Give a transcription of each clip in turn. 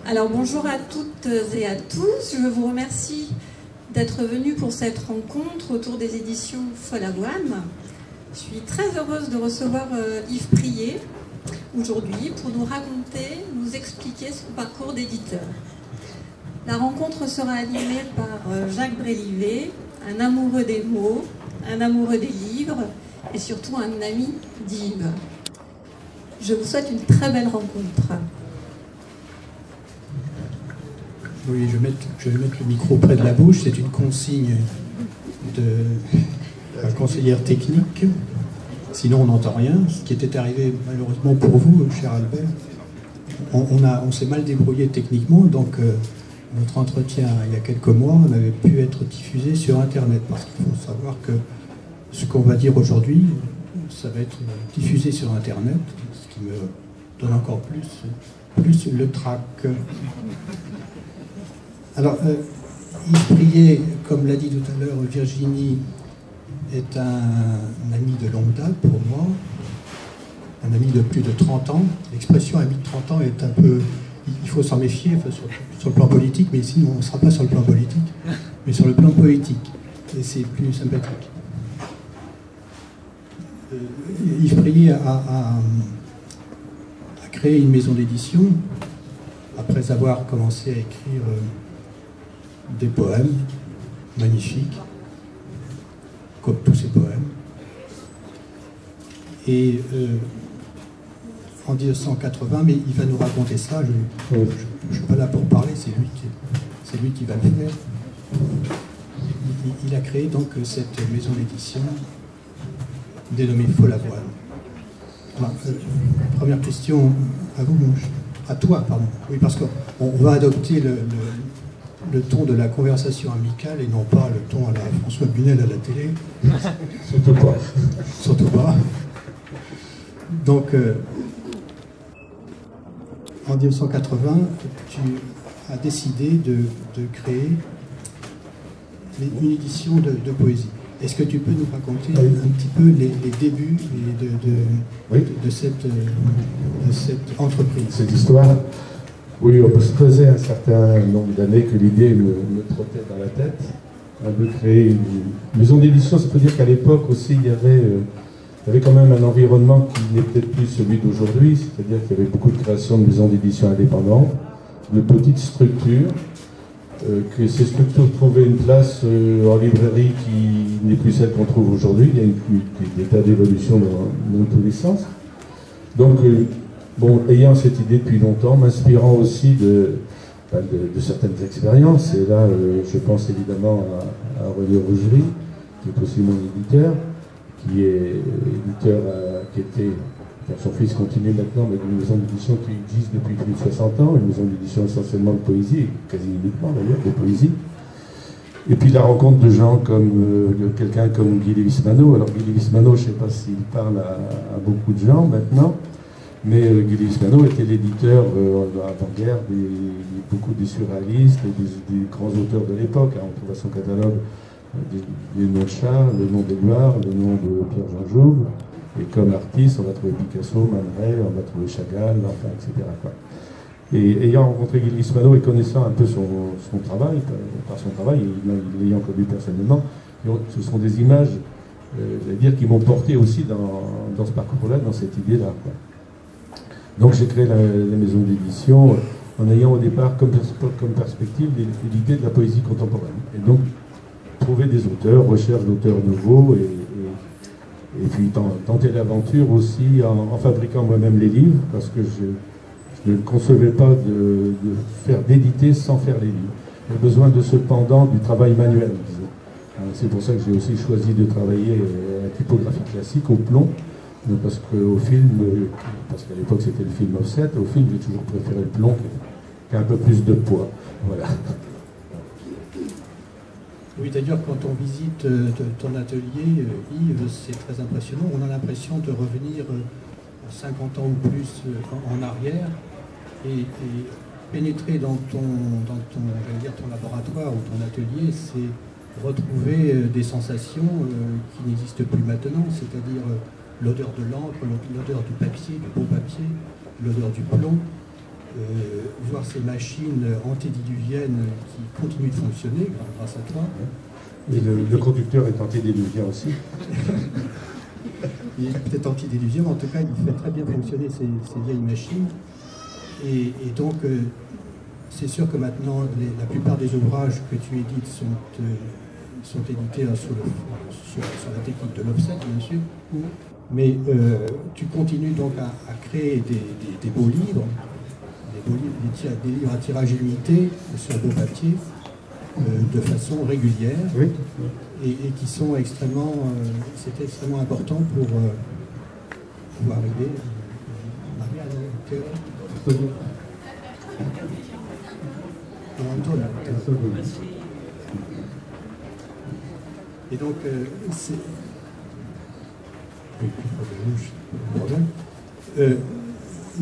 Alors bonjour à toutes et à tous, je vous remercie d'être venus pour cette rencontre autour des éditions Follavoine. Je suis très heureuse de recevoir Yves Prié aujourd'hui pour nous raconter, nous expliquer son parcours d'éditeur. La rencontre sera animée par Jacques Brélivet, un amoureux des mots, un amoureux des livres et surtout un ami d'Yves. Je vous souhaite une très belle rencontre. Oui, je vais mettre le micro près de la bouche. C'est une consigne de la conseillère technique. Sinon, on n'entend rien. Ce qui était arrivé, malheureusement pour vous, cher Albert, on s'est mal débrouillé techniquement. Donc, notre entretien, il y a quelques mois, n'avait pu être diffusé sur Internet. Parce qu'il faut savoir que ce qu'on va dire aujourd'hui, ça va être diffusé sur Internet, ce qui me donne encore plus le trac. Alors, Yves Prié, comme l'a dit tout à l'heure Virginie, est un ami de longue date pour moi, un ami de plus de 30 ans. L'expression ami de 30 ans est un peu... Il faut s'en méfier enfin, sur le plan politique, mais ici, on ne sera pas sur le plan politique, mais sur le plan poétique. Et c'est plus sympathique. Yves Prié a créé une maison d'édition après avoir commencé à écrire des poèmes magnifiques, comme tous ses poèmes. Et en 1980, mais il va nous raconter ça, je ne suis pas là pour parler, c'est lui qui va le faire. Il a créé donc cette maison d'édition dénommée Follavoine. Alors, première question à vous, à toi, pardon. Oui, parce qu'on va adopter le ton de la conversation amicale et non pas le ton à la François Bunel à la télé. Surtout pas. Surtout pas. Donc, en 1980, tu as décidé de créer une édition de poésie. Est-ce que tu peux nous raconter un petit peu les débuts de cette entreprise? Cette histoire, oui, on peut se poser un certain nombre d'années que l'idée me trottait dans la tête de créer une maison d'édition. Ça veut dire qu'à l'époque aussi, il y avait quand même un environnement qui n'est peut-être plus celui d'aujourd'hui, c'est-à-dire qu'il y avait beaucoup de créations de maisons d'édition indépendantes, de petites structures, que ces structures trouvaient une place en librairie qui n'est plus celle qu'on trouve aujourd'hui. Il y a des tas d'évolutions dans tous les sens. Donc, bon, ayant cette idée depuis longtemps, m'inspirant aussi de certaines expériences, et là, je pense évidemment à René Rougerie, qui est aussi mon éditeur, qui est éditeur, qui était... Son fils continue maintenant, mais une maison d'édition qui existe depuis plus de 60 ans, une maison d'édition essentiellement de poésie, quasi uniquement d'ailleurs, de poésie. Et puis la rencontre de gens comme quelqu'un comme Guy Lévis-Mano. Alors Guy Lévis-Mano, je ne sais pas s'il parle à beaucoup de gens maintenant, mais Guy Lévis-Mano était l'éditeur avant-guerre beaucoup des surréalistes et des grands auteurs de l'époque. On trouve à son catalogue des noms de Charles, le nom d'Éluard, le nom de Pierre-Jean Jouve. Et comme artiste, on va trouver Picasso, Man Ray, on va trouver Chagall, enfin, etc. Quoi. Et ayant rencontré Guy Lévis-Mano et connaissant un peu son travail, par son travail, l'ayant connu personnellement, ce sont des images, je vais dire, qui m'ont porté aussi dans ce parcours-là, dans cette idée-là. Donc j'ai créé la maison d'édition en ayant au départ comme perspective l'idée de la poésie contemporaine. Et donc trouver des auteurs, recherche d'auteurs nouveaux et puis tenter l'aventure aussi en fabriquant moi-même les livres, parce que je ne concevais pas d'éditer sans faire les livres. J'ai besoin de ce pendant du travail manuel, disons. C'est pour ça que j'ai aussi choisi de travailler à la typographie classique, au plomb, parce qu'au film, parce qu'à l'époque c'était le film offset, au film j'ai toujours préféré le plomb qui a un peu plus de poids. Voilà. Oui, d'ailleurs, quand on visite ton atelier, Yves, c'est très impressionnant. On a l'impression de revenir 50 ans ou plus en arrière et pénétrer dans ton laboratoire ou ton atelier, c'est retrouver des sensations qui n'existent plus maintenant, c'est-à-dire l'odeur de l'encre, l'odeur du papier, du beau papier, l'odeur du plomb. voir ces machines antédiluviennes qui continuent de fonctionner grâce à toi. Et le conducteur est antédiluvien aussi. Il est peut-être antédiluvien, mais en tout cas, il fait très bien fonctionner ces vieilles machines. Et donc, c'est sûr que maintenant, la plupart des ouvrages que tu édites sont édités sur la technique de l'offset, bien sûr. Mais tu continues donc à créer des beaux livres, des livres à tirage limité sur beau papier, de façon régulière, oui. et qui sont extrêmement, c'est extrêmement important pour arriver. Et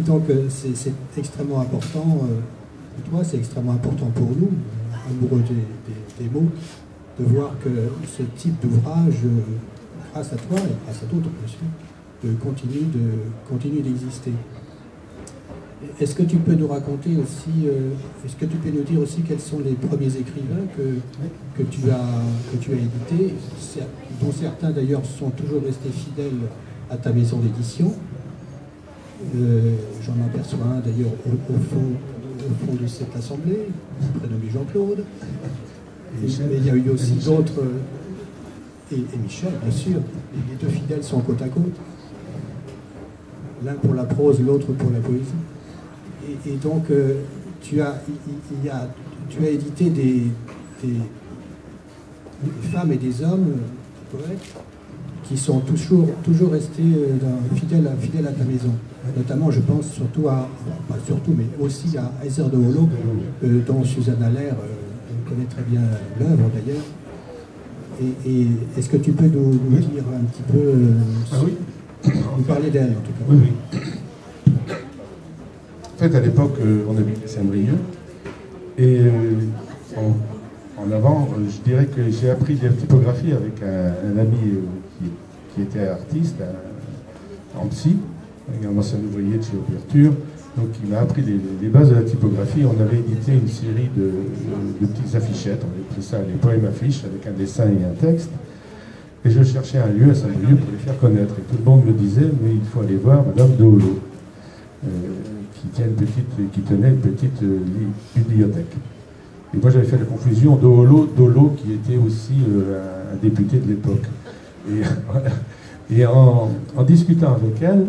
donc, c'est extrêmement important pour toi, c'est extrêmement important pour nous, amoureux des mots, de voir que ce type d'ouvrage, grâce à toi et grâce à d'autres, bien sûr, continue d'exister. Est-ce que tu peux nous raconter aussi, est-ce que tu peux nous dire aussi quels sont les premiers écrivains que tu as édités, dont certains d'ailleurs sont toujours restés fidèles à ta maison d'édition. J'en aperçois un d'ailleurs au fond de cette assemblée, prénommé Jean-Claude. Mais il y a eu aussi d'autres, et Michel, bien sûr. Les deux fidèles sont côte à côte. L'un pour la prose, l'autre pour la poésie. Et donc, tu as édité des femmes et des hommes poètes qui sont toujours restés fidèles à ta maison. Notamment, je pense surtout pas surtout, mais aussi à Heather de Holleaux, dont Suzanne Allaire connaît très bien l'œuvre d'ailleurs. Et est-ce que tu peux nous dire un petit peu, nous parler d'elle en tout cas? Oui. En fait, à l'époque, on habitait Saint-Brieuc, et en avant, je dirais que j'ai appris la typographie avec un ami qui était artiste, en psy, un ancien ouvrier de chez Ouverture, donc il m'a appris les bases de la typographie. On avait édité une série de petites affichettes, on avait pris ça, les poèmes affiches, avec un dessin et un texte, et je cherchais un lieu à Saint-Brieuc pour les faire connaître, et tout le monde me disait, mais il faut aller voir Madame de Holleaux, qui tenait une petite bibliothèque. Et moi j'avais fait la confusion d'Holleaux qui était aussi un député de l'époque. Et en discutant avec elle,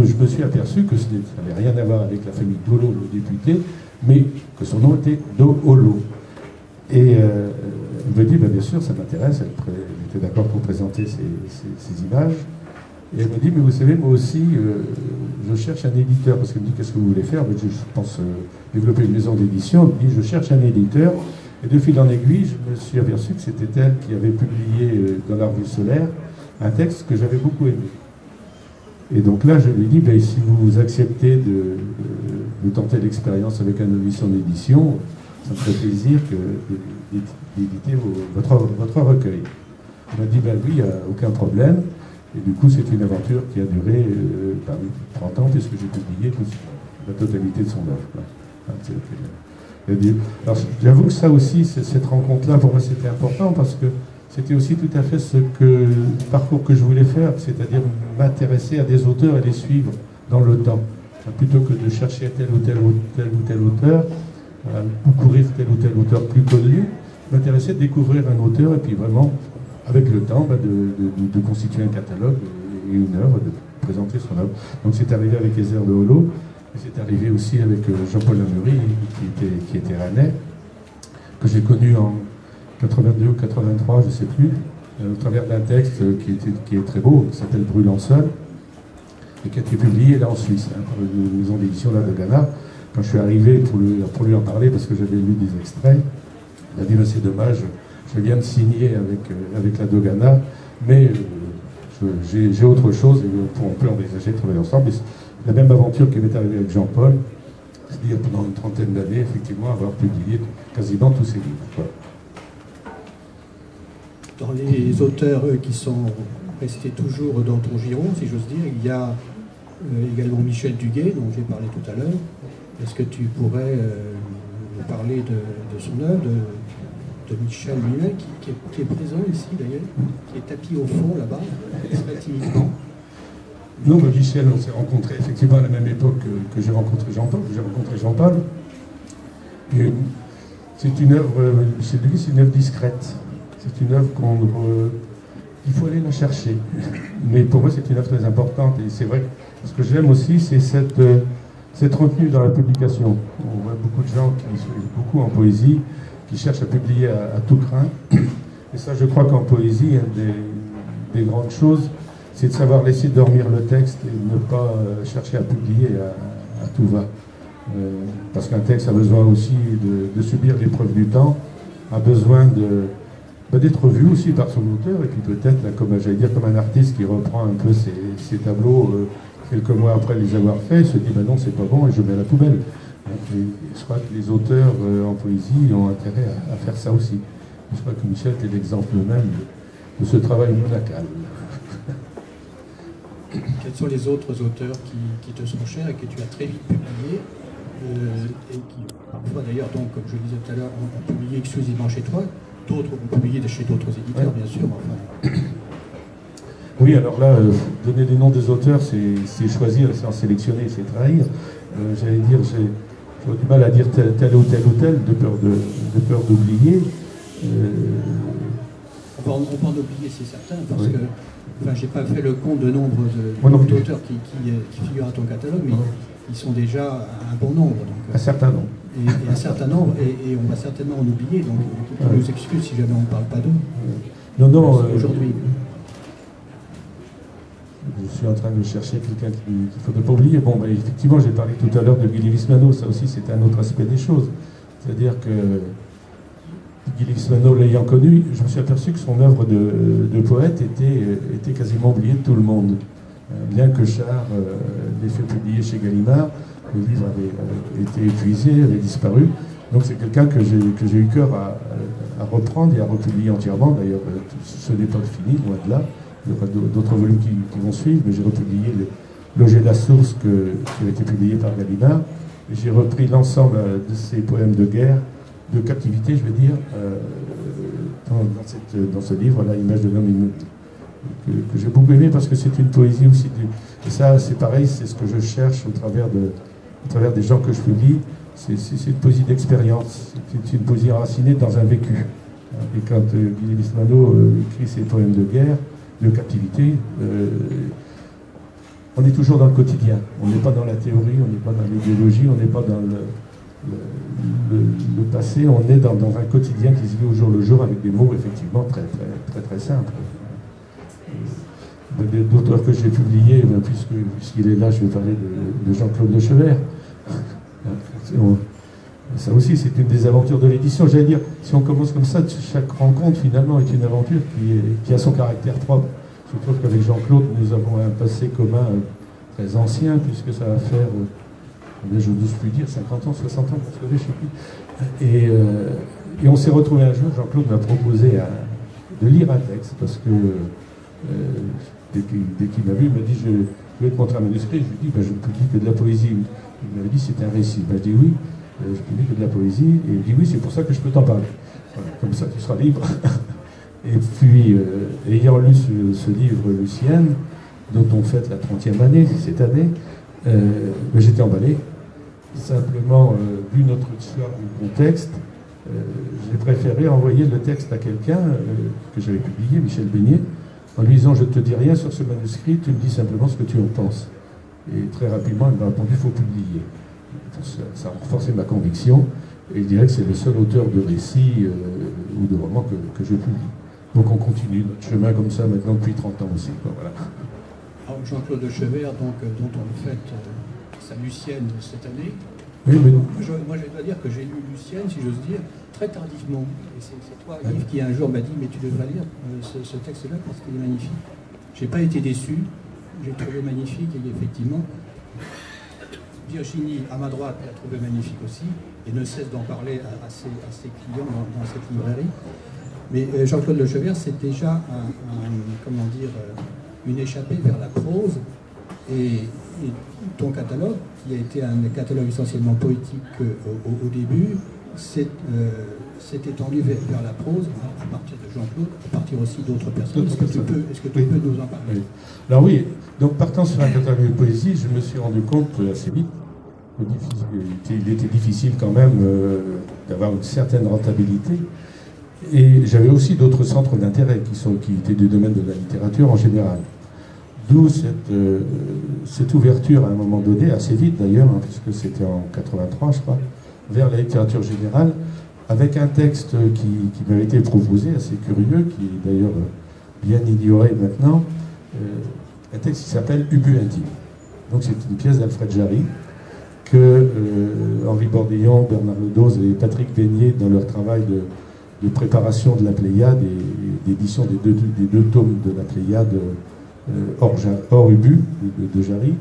je me suis aperçu que ça n'avait rien à voir avec la famille d'Holleaux, le député, mais que son nom était de Holleaux. Et elle me dit, bien sûr, ça m'intéresse, elle était d'accord pour présenter ces images. Et elle me dit, mais vous savez, moi aussi, je cherche un éditeur. Parce qu'elle me dit, qu'est-ce que vous voulez faire? Je pense développer une maison d'édition. Elle me dit, je cherche un éditeur. Et de fil en aiguille, je me suis aperçu que c'était elle qui avait publié dans la Revue Solaire un texte que j'avais beaucoup aimé. Et donc là, je lui dis, si vous acceptez de tenter l'expérience avec un novice en édition, ça me ferait plaisir d'éditer votre recueil. Elle m'a dit, oui, il n'y a aucun problème. Et du coup, c'est une aventure qui a duré 30 ans, puisque j'ai publié la totalité de son œuvre. Alors, j'avoue que ça aussi, cette rencontre-là, pour moi, c'était important, parce que c'était aussi tout à fait le parcours que je voulais faire, c'est-à-dire m'intéresser à des auteurs et les suivre dans le temps. Plutôt que de chercher tel ou tel auteur, ou courir tel ou tel auteur plus connu, m'intéresser de découvrir un auteur, et puis vraiment, avec le temps, de constituer un catalogue et une œuvre, de présenter son œuvre. Donc c'est arrivé avec Heather de Holleaux, et c'est arrivé aussi avec Jean-Paul Lamery, qui était rennais, que j'ai connu en 82 ou 83, je ne sais plus, au travers d'un texte qui est très beau, qui s'appelle Brûlant seul, et qui a été publié là en Suisse, par une maison d'édition là de Ghana. Quand je suis arrivé pour lui en parler, parce que j'avais lu des extraits, il a dit, c'est dommage, je viens de signer avec la Dogana, mais j'ai autre chose, et on peut envisager de travailler ensemble. Et la même aventure qui m'est arrivée avec Jean-Paul, c'est-à-dire pendant une trentaine d'années, effectivement, avoir publié quasiment tous ses livres. Voilà. Dans les auteurs qui sont restés toujours dans ton giron, si j'ose dire, il y a également Michel Duguay, dont j'ai parlé tout à l'heure. Est-ce que tu pourrais nous parler de son œuvre, de Michel lui-même, qui est présent ici d'ailleurs, qui est tapis au fond là-bas, très timidement? Non, mais Michel, on s'est rencontrés effectivement à la même époque que j'ai rencontré Jean-Paul. Et c'est une œuvre, Michel Duguay, c'est une œuvre discrète. C'est une œuvre qu'il faut aller la chercher. Mais pour moi, c'est une œuvre très importante. Et c'est vrai que ce que j'aime aussi, c'est cette retenue dans la publication. On voit beaucoup de gens qui sont beaucoup en poésie, qui cherchent à publier à tout crin. Et ça, je crois qu'en poésie, une des grandes choses, c'est de savoir laisser dormir le texte et ne pas chercher à publier à tout va. Parce qu'un texte a besoin aussi de subir l'épreuve du temps, a besoin d'être vu aussi par son auteur, et puis peut-être, comme j'allais dire, comme un artiste qui reprend un peu ses tableaux quelques mois après les avoir faits, se dit non, c'est pas bon et je mets à la poubelle. Et je crois que les auteurs en poésie ont intérêt à faire ça aussi. Je crois que Michel est l'exemple même de ce travail monacal. Quels sont les autres auteurs qui te sont chers et que tu as très vite publiés et qui, parfois d'ailleurs, donc, comme je le disais tout à l'heure, ont publié exclusivement chez toi, d'autres ont publié chez d'autres éditeurs, bien sûr. Enfin. Oui, alors là, donner les noms des auteurs, c'est choisir, c'est en sélectionner, c'est trahir. J'allais dire, j'ai du mal à dire tel ou tel, de peur d'oublier. On peut en oublier, c'est certain, parce que j'ai pas fait le compte de nombre d'auteurs qui figurent à ton catalogue, mais ils sont déjà un bon nombre. Donc, un certain nombre. Et un certain nombre, et on va certainement en oublier, donc on nous excuse si jamais on ne parle pas d'eux. Non, aujourd'hui. Je suis en train de chercher quelqu'un qu'il ne faudrait pas oublier. Bon, effectivement, j'ai parlé tout à l'heure de Guy Livismano, ça aussi c'est un autre aspect des choses. C'est-à-dire que Guy Livismano, l'ayant connu, je me suis aperçu que son œuvre de poète était quasiment oubliée de tout le monde. Bien que Char l'ait fait publier chez Gallimard, le livre avait été épuisé, avait disparu. Donc c'est quelqu'un que j'ai eu cœur à reprendre et à republier entièrement. D'ailleurs, ce n'est pas fini, loin de là. Il y aura d'autres volumes qui vont suivre, mais j'ai republié Loger la source qui a été publié par Gallimard. J'ai repris l'ensemble de ses poèmes de guerre, de captivité, je veux dire, dans ce livre-là, Image de l'homme que j'ai beaucoup aimé parce que c'est une poésie aussi. Et ça, c'est pareil, c'est ce que je cherche au travers des gens que je publie. C'est une poésie d'expérience, c'est une poésie racinée dans un vécu. Et quand Guy Livismano écrit ses poèmes de guerre, de captivité, on est toujours dans le quotidien. On n'est pas dans la théorie, on n'est pas dans l'idéologie, on n'est pas dans le passé, on est dans un quotidien qui se vit au jour le jour avec des mots effectivement très, très, très, très simples. D'auteurs que j'ai publiés, puisqu'il est là, je vais parler de Jean-Claude Lechevert. Ça aussi, c'est une des aventures de l'édition. J'allais dire, si on commence comme ça, chaque rencontre, finalement, est une aventure qui a son caractère propre. Je trouve qu'avec Jean-Claude, nous avons un passé commun très ancien, puisque ça va faire, je n'ose plus dire, 50 ans, 60 ans, je ne sais plus. Et on s'est retrouvé un jour, Jean-Claude m'a proposé de lire un texte, parce que dès qu'il m'a vu, il m'a dit, je vais te montrer un manuscrit. Je lui ai dit, je ne publie que de la poésie. Il m'avait dit, c'était un récit. Je dis oui. Je publie que de la poésie, et il dit oui, c'est pour ça que je peux t'en parler. Voilà, comme ça, tu seras libre. Et puis, ayant lu ce livre Lucienne, dont on fête la 30e année, cette année, j'étais emballé. Simplement, vu notre histoire du contexte, j'ai préféré envoyer le texte à quelqu'un que j'avais publié, Michel Beignet, en lui disant, je ne te dis rien sur ce manuscrit, tu me dis simplement ce que tu en penses. Et très rapidement, il m'a répondu, il faut publier. Ça a renforcé ma conviction, et je dirais que c'est le seul auteur de récits ou de romans que je publie. Donc on continue notre chemin comme ça maintenant depuis 30 ans aussi. Voilà. Alors Jean-Claude Lechevert, dont on fête sa Lucienne cette année. Oui, mais... Moi je dois dire que j'ai lu Lucienne, si j'ose dire, très tardivement. Et c'est toi, Yves, qui un jour m'a dit, mais tu devrais lire ce texte-là parce qu'il est magnifique. Je n'ai pas été déçu, j'ai trouvé magnifique, et effectivement... Virginie, à ma droite, l'a trouvé magnifique aussi, et ne cesse d'en parler à ses clients dans cette librairie. Mais Jean-Claude Lechevert, c'est déjà une échappée vers la prose, et et ton catalogue, qui a été un catalogue essentiellement poétique au début, s'est étendu vers la prose, à partir de Jean-Claude, à partir aussi d'autres personnes. Est-ce que tu peux nous en parler? Oui. Alors oui, donc partant sur un catalogue de poésie, je me suis rendu compte assez vite qu'il était difficile quand même d'avoir une certaine rentabilité. Et j'avais aussi d'autres centres d'intérêt qui étaient du domaine de la littérature en général. D'où cette ouverture à un moment donné, assez vite d'ailleurs, hein, puisque c'était en 83 je crois, vers la littérature générale, avec un texte qui m'avait été proposé, assez curieux, qui est d'ailleurs bien ignoré maintenant, un texte qui s'appelle Ubu intime. Donc c'est une pièce d'Alfred Jarry que Henri Bordillon, Bernard Ledoz et Patrick Beignet, dans leur travail de préparation de la Pléiade et d'édition des deux tomes de la Pléiade hors Ubu de Jarry,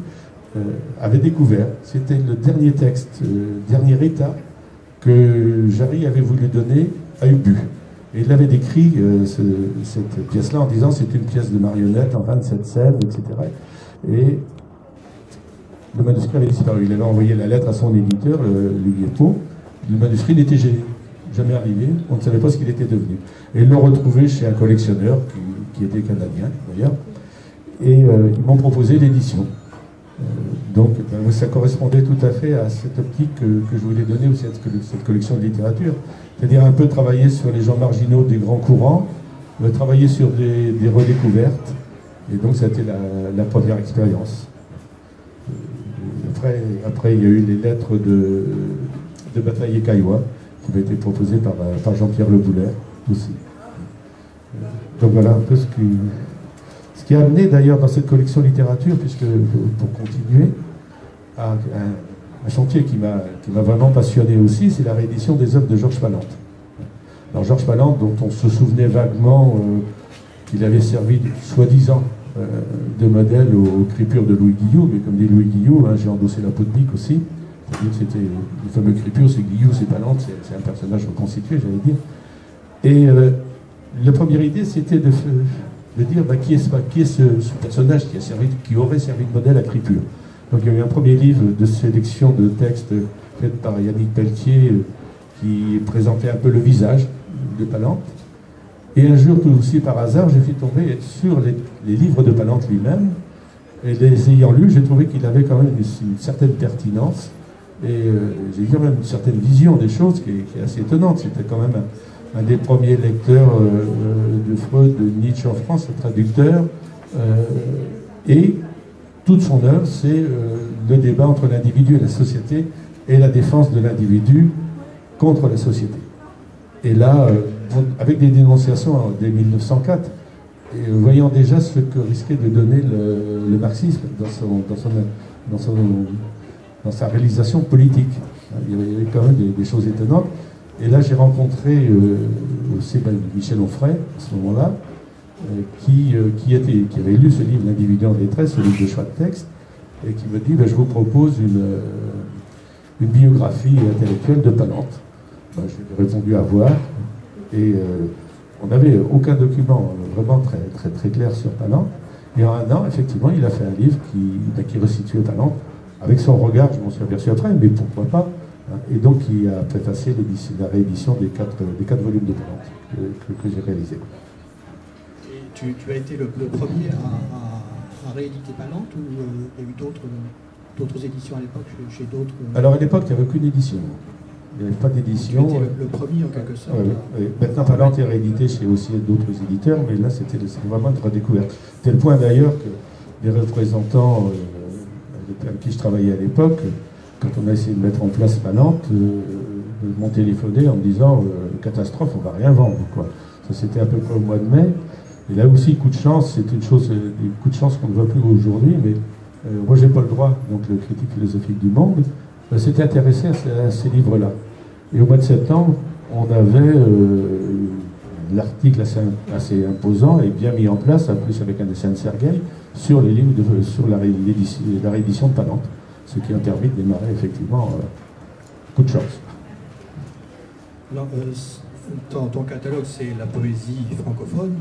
avaient découvert. C'était le dernier texte, dernier état que Jarry avait voulu donner à Ubu. Et il avait décrit cette pièce-là en disant c'est une pièce de marionnette en 27 scènes, etc. Et le manuscrit avait disparu. Il avait envoyé la lettre à son éditeur, l'Uguepo. Le manuscrit n'était jamais arrivé. On ne savait pas ce qu'il était devenu. Et ils l'ont retrouvé chez un collectionneur qui était canadien, d'ailleurs. Et ils m'ont proposé l'édition. Donc ça correspondait tout à fait à cette optique que je voulais donner aussi à cette collection de littérature. C'est-à-dire un peu travailler sur les gens marginaux des grands courants, travailler sur des redécouvertes. Et donc ça a été la première expérience. Après, il y a eu les lettres de Bataille et Caillois, qui avaient été proposées par Jean-Pierre Le Boulaire aussi. Donc voilà un peu ce qui a amené d'ailleurs dans cette collection littérature, puisque pour continuer, à un chantier qui m'a vraiment passionné aussi, c'est la réédition des œuvres de Georges Palante. Alors Georges Palante, dont on se souvenait vaguement qu'il avait servi, soi-disant, de modèle aux cripures de Louis Guillou, mais comme dit Louis Guillou, hein, j'ai endossé la peau de bique aussi. C'est-à-dire que c'était le fameux cripure, c'est Guillou, c'est Palante, c'est un personnage reconstitué, j'allais dire. Et la première idée, c'était de dire qui est ce personnage qui aurait servi de modèle à cripure. Donc il y a eu un premier livre de sélection de textes fait par Yannick Pelletier qui présentait un peu le visage de Palante. Et un jour, tout aussi par hasard, j'ai fait tomber sur les livres de Palante lui-même. Et les ayant lus, j'ai trouvé qu'il avait quand même une certaine pertinence. Et j'ai quand même une certaine vision des choses qui est assez étonnante. C'était quand même un des premiers lecteurs de Freud, de Nietzsche en France, le traducteur. Et toute son œuvre, c'est le débat entre l'individu et la société, et la défense de l'individu contre la société. Et là, avec des dénonciations dès 1904, et voyant déjà ce que risquait de donner le marxisme dans sa réalisation politique. Il y avait quand même des choses étonnantes. Et là, j'ai rencontré aussi Michel Onfray, à ce moment-là, qui avait lu ce livre, L'individu en détresse, ce livre de choix de texte, et qui me dit je vous propose une biographie intellectuelle de Palante. Je lui ai répondu à voir, et on n'avait aucun document vraiment très, très, très clair sur Palante. Et en un an, effectivement, il a fait un livre qui resituait Palante, avec son regard, je m'en suis aperçu après, mais pourquoi pas. Et donc, il a préfacé la réédition des quatre volumes de Palante que j'ai réalisé. Et tu as été le premier à rééditer Palante, ou il y a eu d'autres éditions à l'époque chez d'autres? Alors, à l'époque, il n'y avait aucune édition. Il n'y avait pas d'édition. Tu étais le premier, en quelque sorte. Oui. Maintenant, Palante est réédité chez aussi d'autres éditeurs, mais là, c'était vraiment une redécouverte. C'était le point, d'ailleurs, que les représentants avec qui je travaillais à l'époque, quand on a essayé de mettre en place Palante, m'ont téléphoné en me disant catastrophe, on va rien vendre, quoi. Ça, c'était à peu près au mois de mai. Et là aussi, coup de chance, c'est une chose, des coups de chance qu'on ne voit plus aujourd'hui, mais Roger Paul Droit, donc le critique philosophique du Monde, s'était intéressé à ces livres-là. Et au mois de septembre, on avait l'article assez imposant et bien mis en place, en plus avec un dessin de Sergueï, sur les livres sur la réédition de Palante. Ce qui a permis de démarrer effectivement coup de chance. Alors, ton catalogue, c'est la poésie francophone,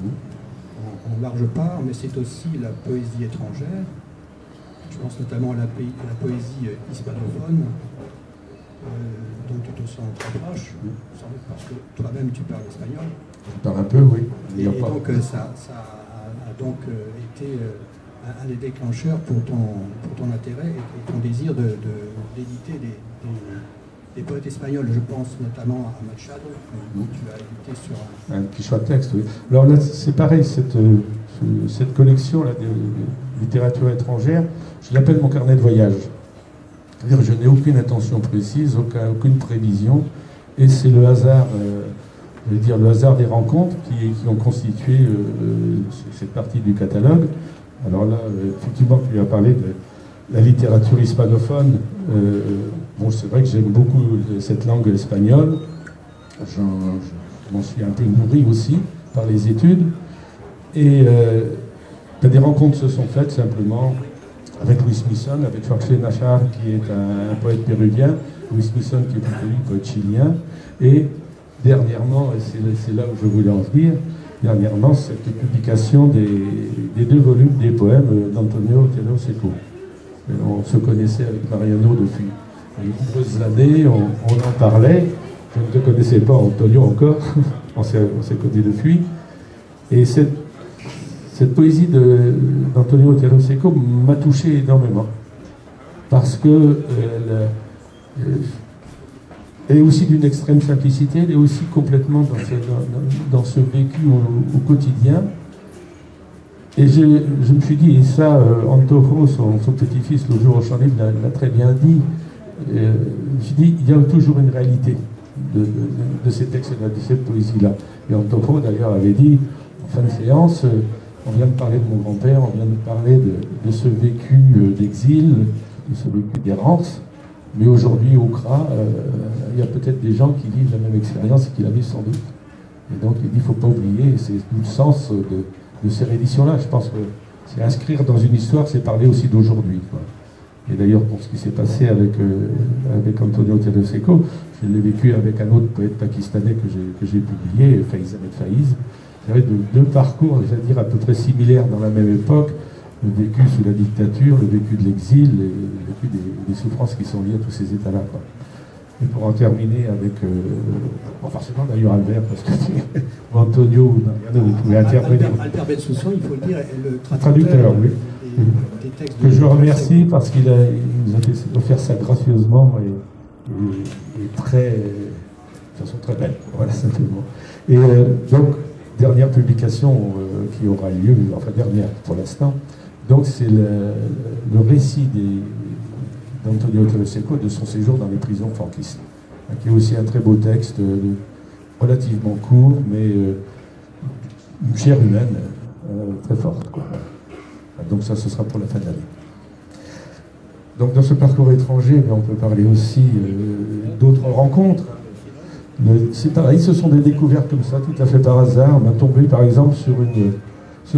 en large part, mais c'est aussi la poésie étrangère. Je pense notamment à la poésie hispanophone, dont tu te sens très proche, sans doute parce que toi-même tu parles espagnol. Je parle un peu, oui. Et donc ça a donc été un des déclencheurs pour ton intérêt et ton désir d'éditer des poètes espagnols. Je pense notamment à Machado, que tu as édité sur un petit choix de texte, oui. Alors là, c'est pareil, cette collection-là de littérature étrangère, je l'appelle mon carnet de voyage. C'est-à-dire je n'ai aucune intention précise, aucune prévision, et c'est le hasard, je veux dire le hasard des rencontres qui ont constitué cette partie du catalogue. Alors là, effectivement, tu as parlé de la littérature hispanophone. Bon, c'est vrai que j'aime beaucoup cette langue espagnole. Je m'en suis un peu nourri aussi par les études. Et des rencontres se sont faites simplement avec Luis Misson, avec Jorge Nachar, qui est un poète péruvien, Luis Misson, qui est plus connu, poète chilien. Et dernièrement, et c'est là où je voulais en venir, dernièrement, cette publication des 2 volumes des poèmes d'Antonio Otero Seco. On se connaissait avec Mariano depuis de nombreuses années, on en parlait. Je ne te connaissais pas, Antonio, encore. on s'est connus depuis. Et cette poésie d'Antonio Otero Seco m'a touché énormément. Parce que elle est aussi d'une extrême simplicité, elle est aussi complètement dans ce vécu au quotidien. Et je me suis dit, et ça, Antojo, son petit-fils, le jour au Champ Libre, l'a très bien dit, je me suis dit, il y a toujours une réalité de ces textes-là, de cette poésie-là. Et Antojo, d'ailleurs, avait dit, en fin de séance, on vient de parler de mon grand-père, on vient de parler de ce vécu d'exil, de ce vécu d'errance, mais aujourd'hui, au CRA, il y a peut-être des gens qui vivent la même expérience et qui la vivent sans doute. Et donc, il dit, il ne faut pas oublier, et c'est tout le sens de ces rééditions-là. Je pense que c'est inscrire dans une histoire, c'est parler aussi d'aujourd'hui. Et d'ailleurs, pour ce qui s'est passé avec Antonio Otero Seco, je l'ai vécu avec un autre poète pakistanais que j'ai publié, Faiz Ahmed Faiz. C'est vrai, 2 parcours, je vais dire, à peu près similaires dans la même époque, le vécu sous la dictature, le vécu de l'exil, et le vécu des souffrances qui sont liées à tous ces états-là. Et pour en terminer avec, bon, forcément d'ailleurs Albert, parce que Antonio ou Mariano, vous pouvez intervenir. Albert Bensoussan, il faut le dire, est le traducteur, oui. Des textes que je remercie parce qu'il nous a offert ça gracieusement et très, de façon très belle. Voilà, simplement. Et donc, dernière publication qui aura lieu, enfin dernière pour l'instant, donc c'est le récit d'Antonio Otero Seco de son séjour dans les prisons franquistes, qui est aussi un très beau texte, relativement court, mais une chair humaine très forte, quoi. Donc ça, ce sera pour la fin de l'année. Donc dans ce parcours étranger, on peut parler aussi d'autres rencontres. C'est pareil, ce sont des découvertes comme ça, tout à fait par hasard. On a tombé par exemple sur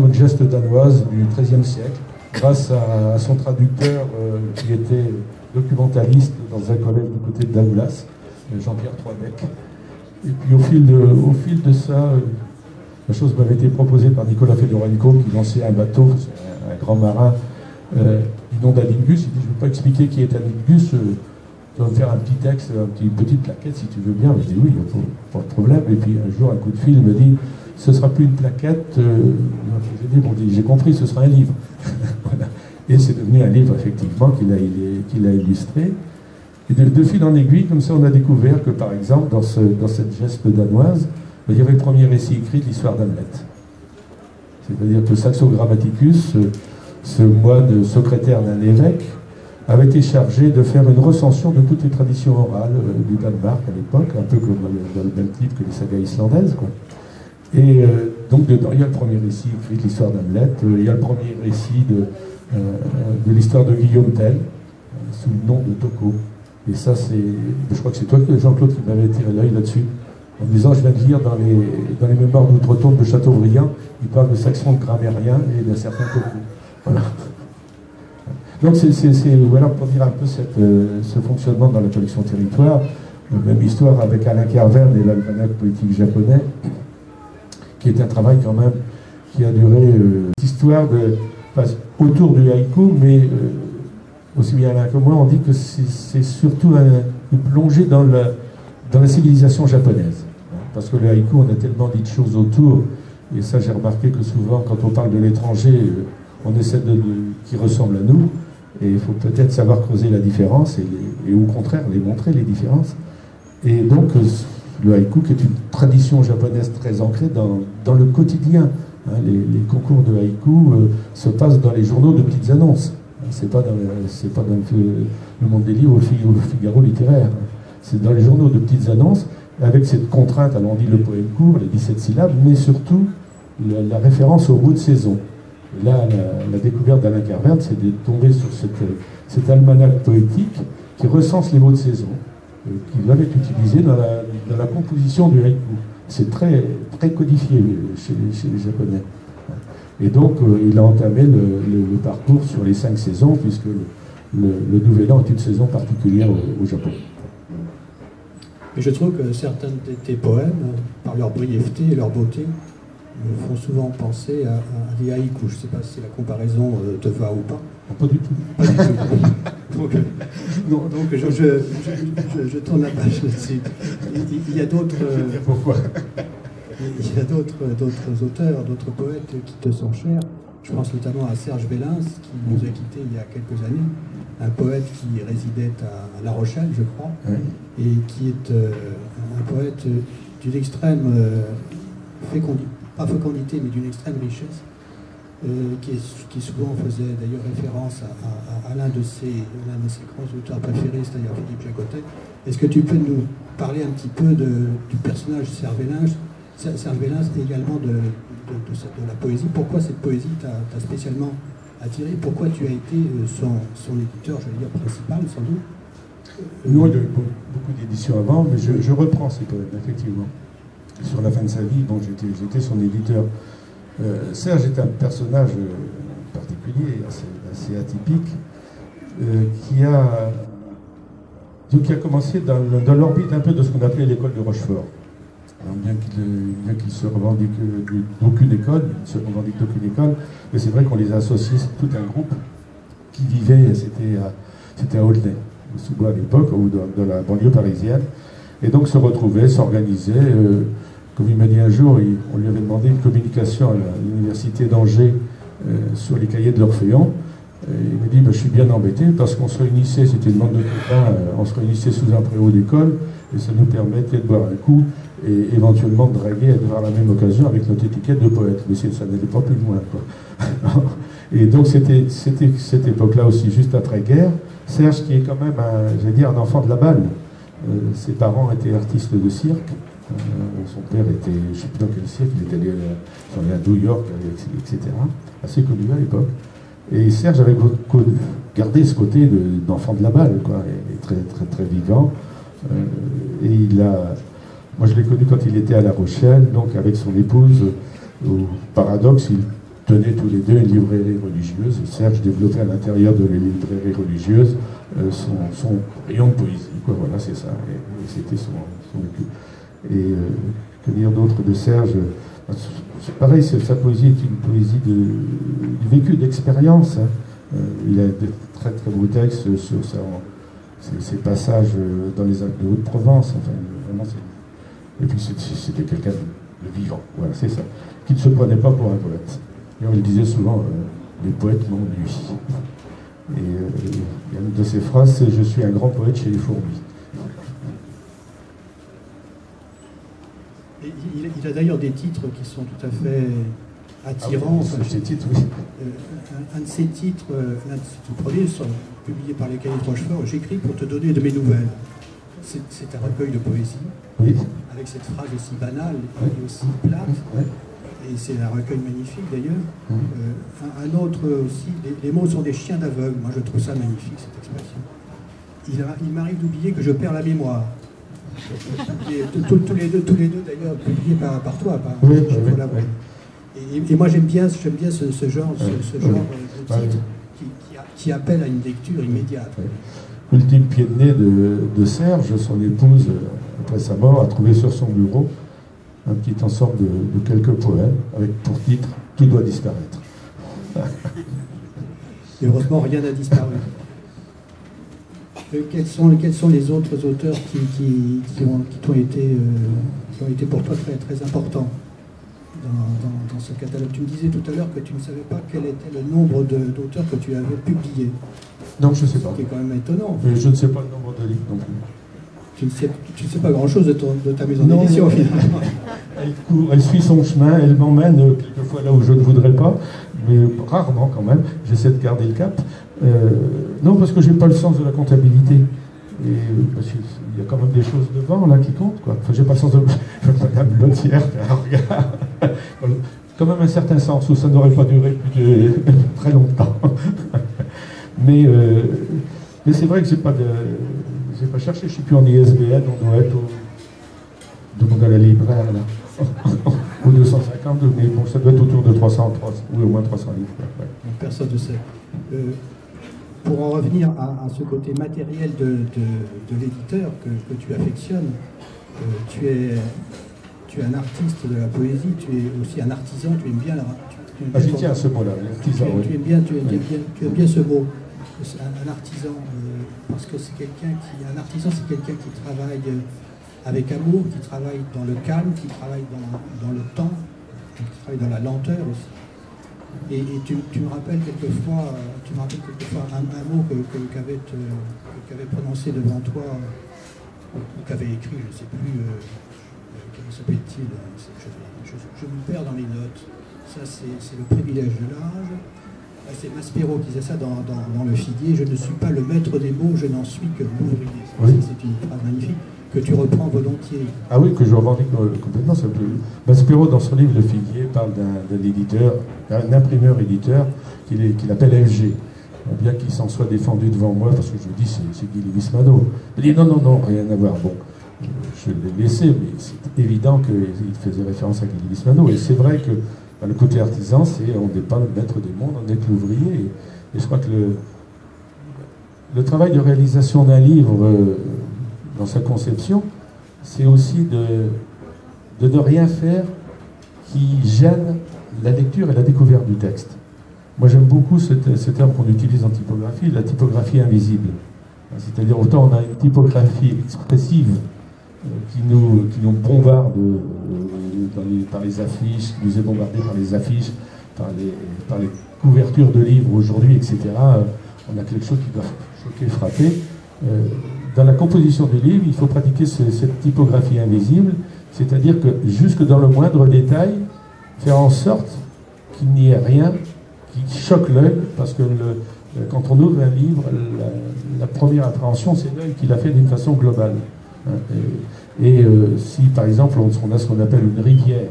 une geste danoise du XIIIe siècle, grâce à son traducteur qui était documentaliste dans un collège du côté de Daoulas, Jean-Pierre Troidec. Et puis au fil de ça, la chose m'avait été proposée par Nicolas Fedorenko, qui lançait un bateau, un grand marin, du nom d'Alingus. Il dit, je ne veux pas expliquer qui est Alingus, tu vas me faire un petit texte, une petite plaquette si tu veux bien. Je dis oui, pas de problème. Et puis un jour, un coup de fil me dit, ce ne sera plus une plaquette. J'ai dit, bon, j'ai compris, ce sera un livre. Voilà. Et c'est devenu un livre, effectivement, qu'il a illustré. Et de fil en aiguille, comme ça, on a découvert que, par exemple, dans cette geste danoise, il y avait le premier récit écrit de l'histoire d'Hamlet. C'est-à-dire que Saxo Grammaticus, ce moine secrétaire d'un évêque, avait été chargé de faire une recension de toutes les traditions orales du Danemark à l'époque, un peu comme dans le même type que les sagas islandaises, quoi. Et donc dedans, il y a le premier récit écrit de l'histoire d'Hamlet, il y a le premier récit de l'histoire de Guillaume Tell, sous le nom de Tocco. Et ça, je crois que c'est toi, Jean-Claude, qui m'avait tiré l'œil là-dessus, en me disant, je viens de lire dans les mémoires d'Outre-Tombe de Chateaubriand, il parle de saxon grammairien et d'un certain Tocco. Voilà. Donc voilà pour dire un peu ce fonctionnement dans la collection Territoire. Même histoire avec Alain Carverne et l'almanach politique japonais, qui est un travail quand même qui a duré, histoire autour du haïku, mais aussi bien Alain que moi, on dit que c'est surtout une plongée dans la civilisation japonaise. Parce que le haïku, on a tellement dit de choses autour, et ça j'ai remarqué que souvent, quand on parle de l'étranger, on essaie qui ressemble à nous, et il faut peut-être savoir creuser la différence, et au contraire, les montrer, les différences. Et donc, le haïku, qui est une tradition japonaise très ancrée dans le quotidien. Les concours de haïku se passent dans les journaux de petites annonces. C'est pas dans le Monde des Livres ou le Figaro littéraire. C'est dans les journaux de petites annonces, avec cette contrainte, alors on dit le poème court, les 17 syllabes, mais surtout la référence aux mots de saison. Et là, la découverte d'Alain Carverne, c'est de tomber sur cet almanach poétique qui recense les mots de saison, qui doivent être utilisés dans la composition du haïku. C'est très, très codifié chez les Japonais. Et donc, il a entamé le parcours sur les 5 saisons, puisque le Nouvel An est une saison particulière au Japon. Et je trouve que certains de tes poèmes, par leur brièveté et leur beauté, me font souvent penser à des haïkus. Je ne sais pas si la comparaison te va ou pas. Pas du tout. Pas du tout. Donc je tourne la page là-dessus. Il y a d'autres... Pourquoi ? Il y a d'autres auteurs, d'autres poètes qui te sont chers. Je pense notamment à Serge Bellins, qui nous a quittés il y a quelques années. Un poète qui résidait à La Rochelle, je crois, et qui est un poète d'une extrême pas fécondité, mais d'une extrême richesse, qui souvent faisait d'ailleurs référence à l'un de ses grands auteurs préférés, c'est-à-dire Philippe Jacotet. Est-ce que tu peux nous parler un petit peu du personnage Serge Bellins et également de la poésie? Pourquoi cette poésie t'a spécialement attiré? Pourquoi tu as été son éditeur, je veux dire, principal, sans doute? Nous, il y a eu beaucoup d'éditions avant, mais je reprends ces poèmes, effectivement. Sur la fin de sa vie, bon, j'étais son éditeur. Serge est un personnage particulier, assez atypique, qui a commencé dans l'orbite un peu de ce qu'on appelait l'école de Rochefort. Alors, bien qu'il se revendique d'aucune école, mais c'est vrai qu'on les a associés, c'est tout un groupe qui vivait, c'était à Aulnay, sous-bois à l'époque, ou dans la banlieue parisienne, et donc se retrouvait, s'organisait. Comme il m'a dit un jour, on lui avait demandé une communication à l'université d'Angers sur les cahiers de l'Orphéon. Il m'a dit, je suis bien embêté parce qu'on se réunissait, c'était une bande de copains, on se réunissait sous un préau d'école et ça nous permettait de boire un coup et éventuellement de draguer à la même occasion avec notre étiquette de poète. Mais ça n'allait pas plus loin, quoi. Et donc c'était cette époque-là aussi, juste après-guerre. Serge, qui est quand même, un enfant de la balle. Ses parents étaient artistes de cirque. Son père était, je ne sais plus dans quel cirque, il était allé à New York, etc. Assez connu à l'époque. Et Serge avait gardé ce côté d'enfant de la balle, quoi, et très, très, très vivant. Et moi je l'ai connu quand il était à La Rochelle, donc avec son épouse. Au paradoxe, ils tenaient tous les deux une librairie religieuse. Serge développait à l'intérieur de la librairie religieuse son rayon de poésie, quoi, voilà, c'est ça. Et c'était son vécu. Et que dire d'autre de Serge? C'est pareil, sa poésie est une poésie du vécu, d'expérience. Il a de très très beaux textes sur ses passages dans les Alpes de Haute-Provence. Enfin, vraiment, et puis c'était quelqu'un de vivant, voilà, c'est ça. Qui ne se prenait pas pour un poète. Et on le disait souvent, les poètes m'ennuient. Et il y a une de ses phrases, c'est « Je suis un grand poète chez les fourmis ». Il a d'ailleurs des titres qui sont tout à fait attirants. Ces titres, oui. Un de ses titres, l'un de ses tout premiers, sont publiés par les Cahiers de Rochefort, « J'écris pour te donner de mes nouvelles ». C'est un recueil de poésie, oui, avec cette phrase aussi banale et aussi plate. Oui. Et c'est un recueil magnifique d'ailleurs. Un autre aussi, les mots sont des chiens d'aveugle. Moi je trouve ça magnifique, cette expression. Il m'arrive d'oublier que je perds la mémoire. Et tous les deux d'ailleurs publiés par toi, par oui, Et moi j'aime bien ce genre de titre qui appelle à une lecture immédiate. Ultime pied de nez de Serge, son épouse, après sa mort, a trouvé sur son bureau un petit ensemble de quelques poèmes avec pour titre « Tout doit disparaître ». Et heureusement rien n'a disparu. Quels sont les autres auteurs qui ont été pour toi très, très importants dans ce catalogue? Tu me disais tout à l'heure que tu ne savais pas quel était le nombre d'auteurs que tu avais publiés. Non, je ne sais pas. Ce qui est quand même étonnant. Mais je ne sais pas le nombre de livres non plus. Tu ne sais pas grand-chose de ta maison d'édition, finalement. Elle suit son chemin, elle m'emmène quelquefois là où je ne voudrais pas, mais rarement quand même. J'essaie de garder le cap. Non, parce que je n'ai pas le sens de la comptabilité. Et parce qu'il y a quand même des choses devant là qui comptent, quoi. Enfin, j'ai pas le sens de Madame Lotière, regarde. Quand même un certain sens où ça n'aurait pas duré plus de très longtemps. Mais c'est vrai que j'ai pas cherché, je suis plus en ISBN, on doit être demande à la libraire là. Ou 250, mais bon, ça doit être autour de 300, ou au moins 300 livres. Ouais. Personne ne sait. Pour en revenir à ce côté matériel de l'éditeur que tu affectionnes, tu es un artiste de la poésie, tu es aussi un artisan, tu aimes bien la... J'y tiens à ce mot-là, l'artisan. Tu aimes bien ce mot, un artisan, parce que c'est quelqu'un qui... Un artisan, c'est quelqu'un qui travaille avec amour, qui travaille dans le calme, qui travaille dans le temps, qui travaille dans la lenteur aussi. Et tu me rappelles quelquefois un mot qu'avait prononcé devant toi, ou qu'avait écrit, je ne sais plus, comment s'appelle-t-il, je me perds dans les notes. Ça, c'est le privilège de l'âge. C'est Maspero qui disait ça dans Le Figuier. Je ne suis pas le maître des mots, je n'en suis que l'ouvrier. Oui. C'est une phrase magnifique que tu reprends volontiers. Ah oui, que je revendique complètement. Maspero, dans son livre Le Figuier, parle d'un éditeur, d'un imprimeur-éditeur qu'il appelle FG. Bien qu'il s'en soit défendu devant moi, parce que je lui dis c'est Guy Lévis-Mano. Il dit non, rien à voir. Bon, je l'ai laissé, mais c'est évident qu'il faisait référence à Guy Lévis-Mano. Et c'est vrai que le côté artisan, on n'est pas le maître des mondes, on est l'ouvrier. Et je crois que le travail de réalisation d'un livre, dans sa conception, c'est aussi de ne rien faire qui gêne la lecture et la découverte du texte. Moi, j'aime beaucoup ce terme qu'on utilise en typographie, la typographie invisible. C'est-à-dire, autant on a une typographie expressive qui nous bombarde par les affiches, qui nous est bombardée par les affiches, par les couvertures de livres aujourd'hui, etc. On a quelque chose qui doit choquer, frapper. Dans la composition du livre, il faut pratiquer cette typographie invisible, c'est-à-dire que jusque dans le moindre détail, faire en sorte qu'il n'y ait rien qui choque l'œil, parce que quand on ouvre un livre, la première appréhension, c'est l'œil qui l'a fait d'une façon globale. Si par exemple on a ce qu'on appelle une rivière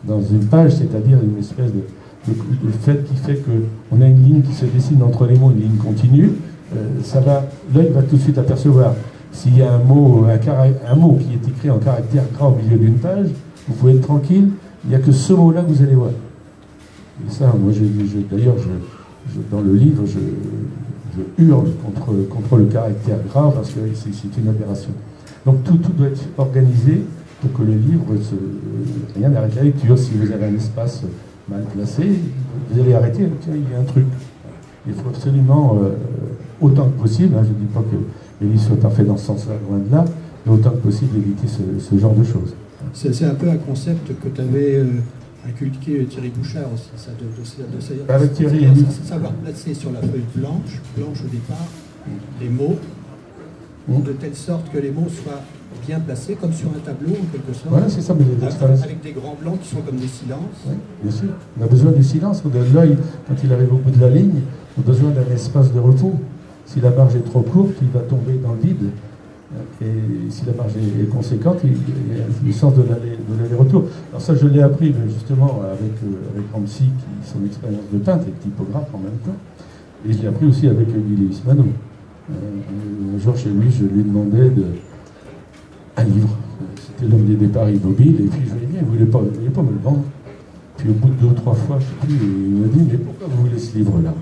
dans une page, c'est-à-dire une espèce de fait qui fait qu'on a une ligne qui se dessine entre les mots, une ligne continue, l'œil va tout de suite apercevoir. S'il y a un mot qui est écrit en caractère gras au milieu d'une page, vous pouvez être tranquille, il n'y a que ce mot-là que vous allez voir. Et ça, moi, d'ailleurs, dans le livre, je hurle contre le caractère gras parce que c'est une aberration. Donc tout doit être organisé pour que le livre, rien n'arrête la lecture. Si vous avez un espace mal placé, vous allez arrêter, tiens, il y a un truc. Il faut absolument, autant que possible, je ne dis pas que les livres soient parfaits dans ce sens-là, loin de là, mais autant que possible éviter ce genre de choses. C'est un peu un concept que tu avais inculqué Thierry Bouchard aussi, ça, avec Thierry, savoir placer sur la feuille blanche au départ, les mots, de telle sorte que les mots soient bien placés, comme sur un tableau en quelque sorte. Voilà, c'est ça, mais avec des grands blancs qui sont comme des silences. Oui, bien sûr. On a besoin du silence. L'œil, quand il arrive au bout de la ligne, on a besoin d'un espace de repos. Si la marge est trop courte, il va tomber dans le vide. Et si la marge est conséquente, il y a le sens de l'aller-retour. Alors ça, je l'ai appris justement avec Ramsey, qui son expérience de peintre et typographe en même temps. Et je l'ai appris aussi avec Guy Lévis-Mano. Un jour chez lui, je lui demandais un livre. C'était L'homme des départs immobiles. Et puis je lui ai dit, vous ne voulez pas me le vendre? Puis au bout de 2 ou 3 fois, je ne sais plus, il m'a dit, mais pourquoi vous voulez ce livre-là?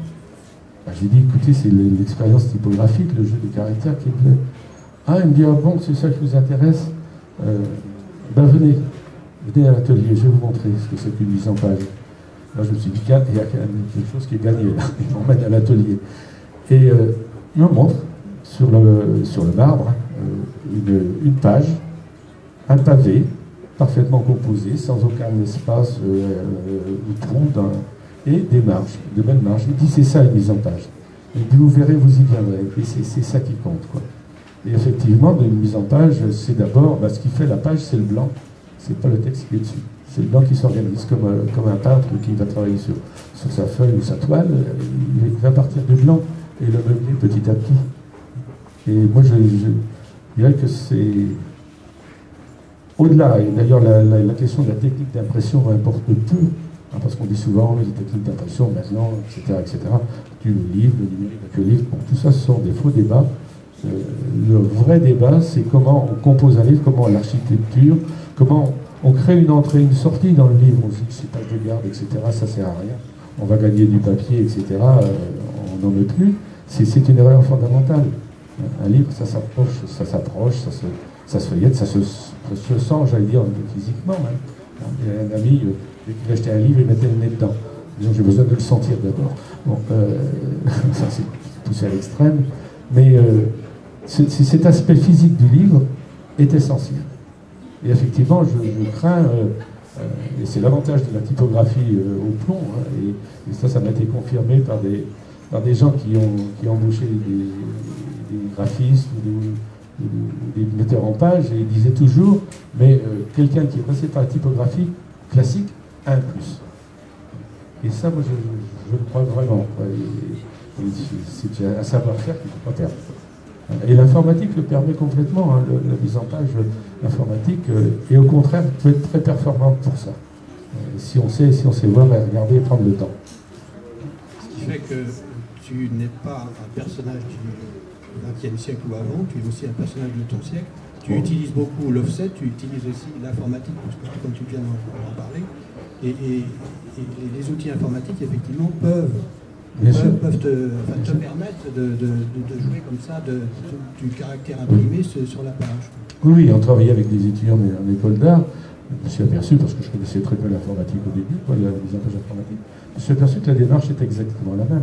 J'ai dit, écoutez, c'est l'expérience typographique, le jeu de caractères qui me plaît. Ah, il me dit, ah bon, c'est ça qui vous intéresse? Venez à l'atelier, je vais vous montrer ce que c'est qu'une 800 pages. Là, je me suis dit, il y a quand même quelque chose qui est gagné, là. Il m'emmène à l'atelier. Et il me montre sur le marbre, une page, un pavé, parfaitement composé, sans aucun espace ou trou, et des marges, de belles marges. Il dit c'est ça une mise en page. Il dit vous verrez, vous y viendrez. Et c'est ça qui compte, quoi. Et effectivement, une mise en page, c'est d'abord, ce qui fait la page, c'est le blanc. C'est pas le texte qui est dessus. C'est le blanc qui s'organise, comme un peintre qui va travailler sur sa feuille ou sa toile. Il va partir du blanc et le meubler petit à petit. Et moi, je dirais que c'est au-delà. Et d'ailleurs, la question de la technique d'impression importe peu, hein, parce qu'on dit souvent les techniques d'impression maintenant, etc. Le livre, le numérique, le livre, bon, tout ça, ce sont des faux débats. Le vrai débat, c'est comment on compose un livre, comment l'architecture, comment on crée une entrée, une sortie dans le livre. On se dit que c'est pas de garde, etc. Ça sert à rien. On va gagner du papier, etc. On n'en veut plus. C'est une erreur fondamentale. Un livre, ça s'approche, ça se feuillette, ça se sent, j'allais dire, physiquement même. Il y a un ami, dès qu'il achetait un livre, il mettait le nez dedans. Disons, j'ai besoin de le sentir d'abord. Bon, ça c'est poussé à l'extrême. Mais cet aspect physique du livre est essentiel. Et effectivement, je crains, et c'est l'avantage de la typographie au plomb, hein, et ça m'a été confirmé par des gens qui ont embauché des graphistes ou des metteurs en page, et ils disaient toujours, mais quelqu'un qui est passé par la typographie classique a un plus. Et ça, moi, je le crois vraiment. C'est un savoir-faire qu'il ne faut pas perdre. Et l'informatique le permet complètement, hein, la mise en page informatique, et au contraire, peut être très performante pour ça. Si on sait voir et regarder et prendre le temps. Ce qui fait que tu n'es pas un personnage du XXe siècle ou avant, tu es aussi un personnage de ton siècle. Tu utilises beaucoup l'offset, tu utilises aussi l'informatique, comme tu viens d'en parler. Et les outils informatiques, effectivement, peuvent te permettre de jouer comme ça du caractère imprimé sur la page. Oui, on travaillait avec des étudiants en école d'art. Je me suis aperçu, parce que je connaissais très peu l'informatique au début, la mise en page informatique, je me suis aperçu que la démarche est exactement la même.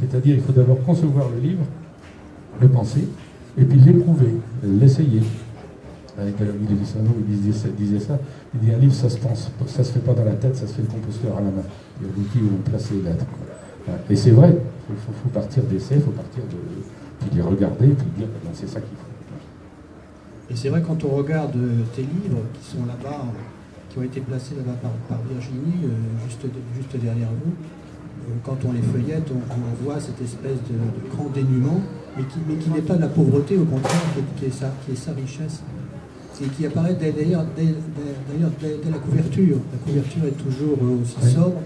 C'est-à-dire, il faut d'abord concevoir le livre, le penser, et puis l'éprouver, l'essayer. Avec Alomil Edisano, il disait ça. Il dit un livre, ça se pense, ça se fait pas dans la tête, ça se fait le composteur à la main. Il y a l'outil où on place les lettres. Et c'est vrai, il faut partir d'essais, il faut partir puis les regarder, puis dire c'est ça qu'il faut. Et c'est vrai, quand on regarde tes livres qui sont là-bas, qui ont été placés là-bas par Virginie, juste derrière vous, quand on les feuillette, on voit cette espèce de grand dénuement, mais qui n'est pas de la pauvreté, au contraire, qui est sa richesse. Et qui apparaît d'ailleurs dès la couverture. La couverture est toujours aussi sobre,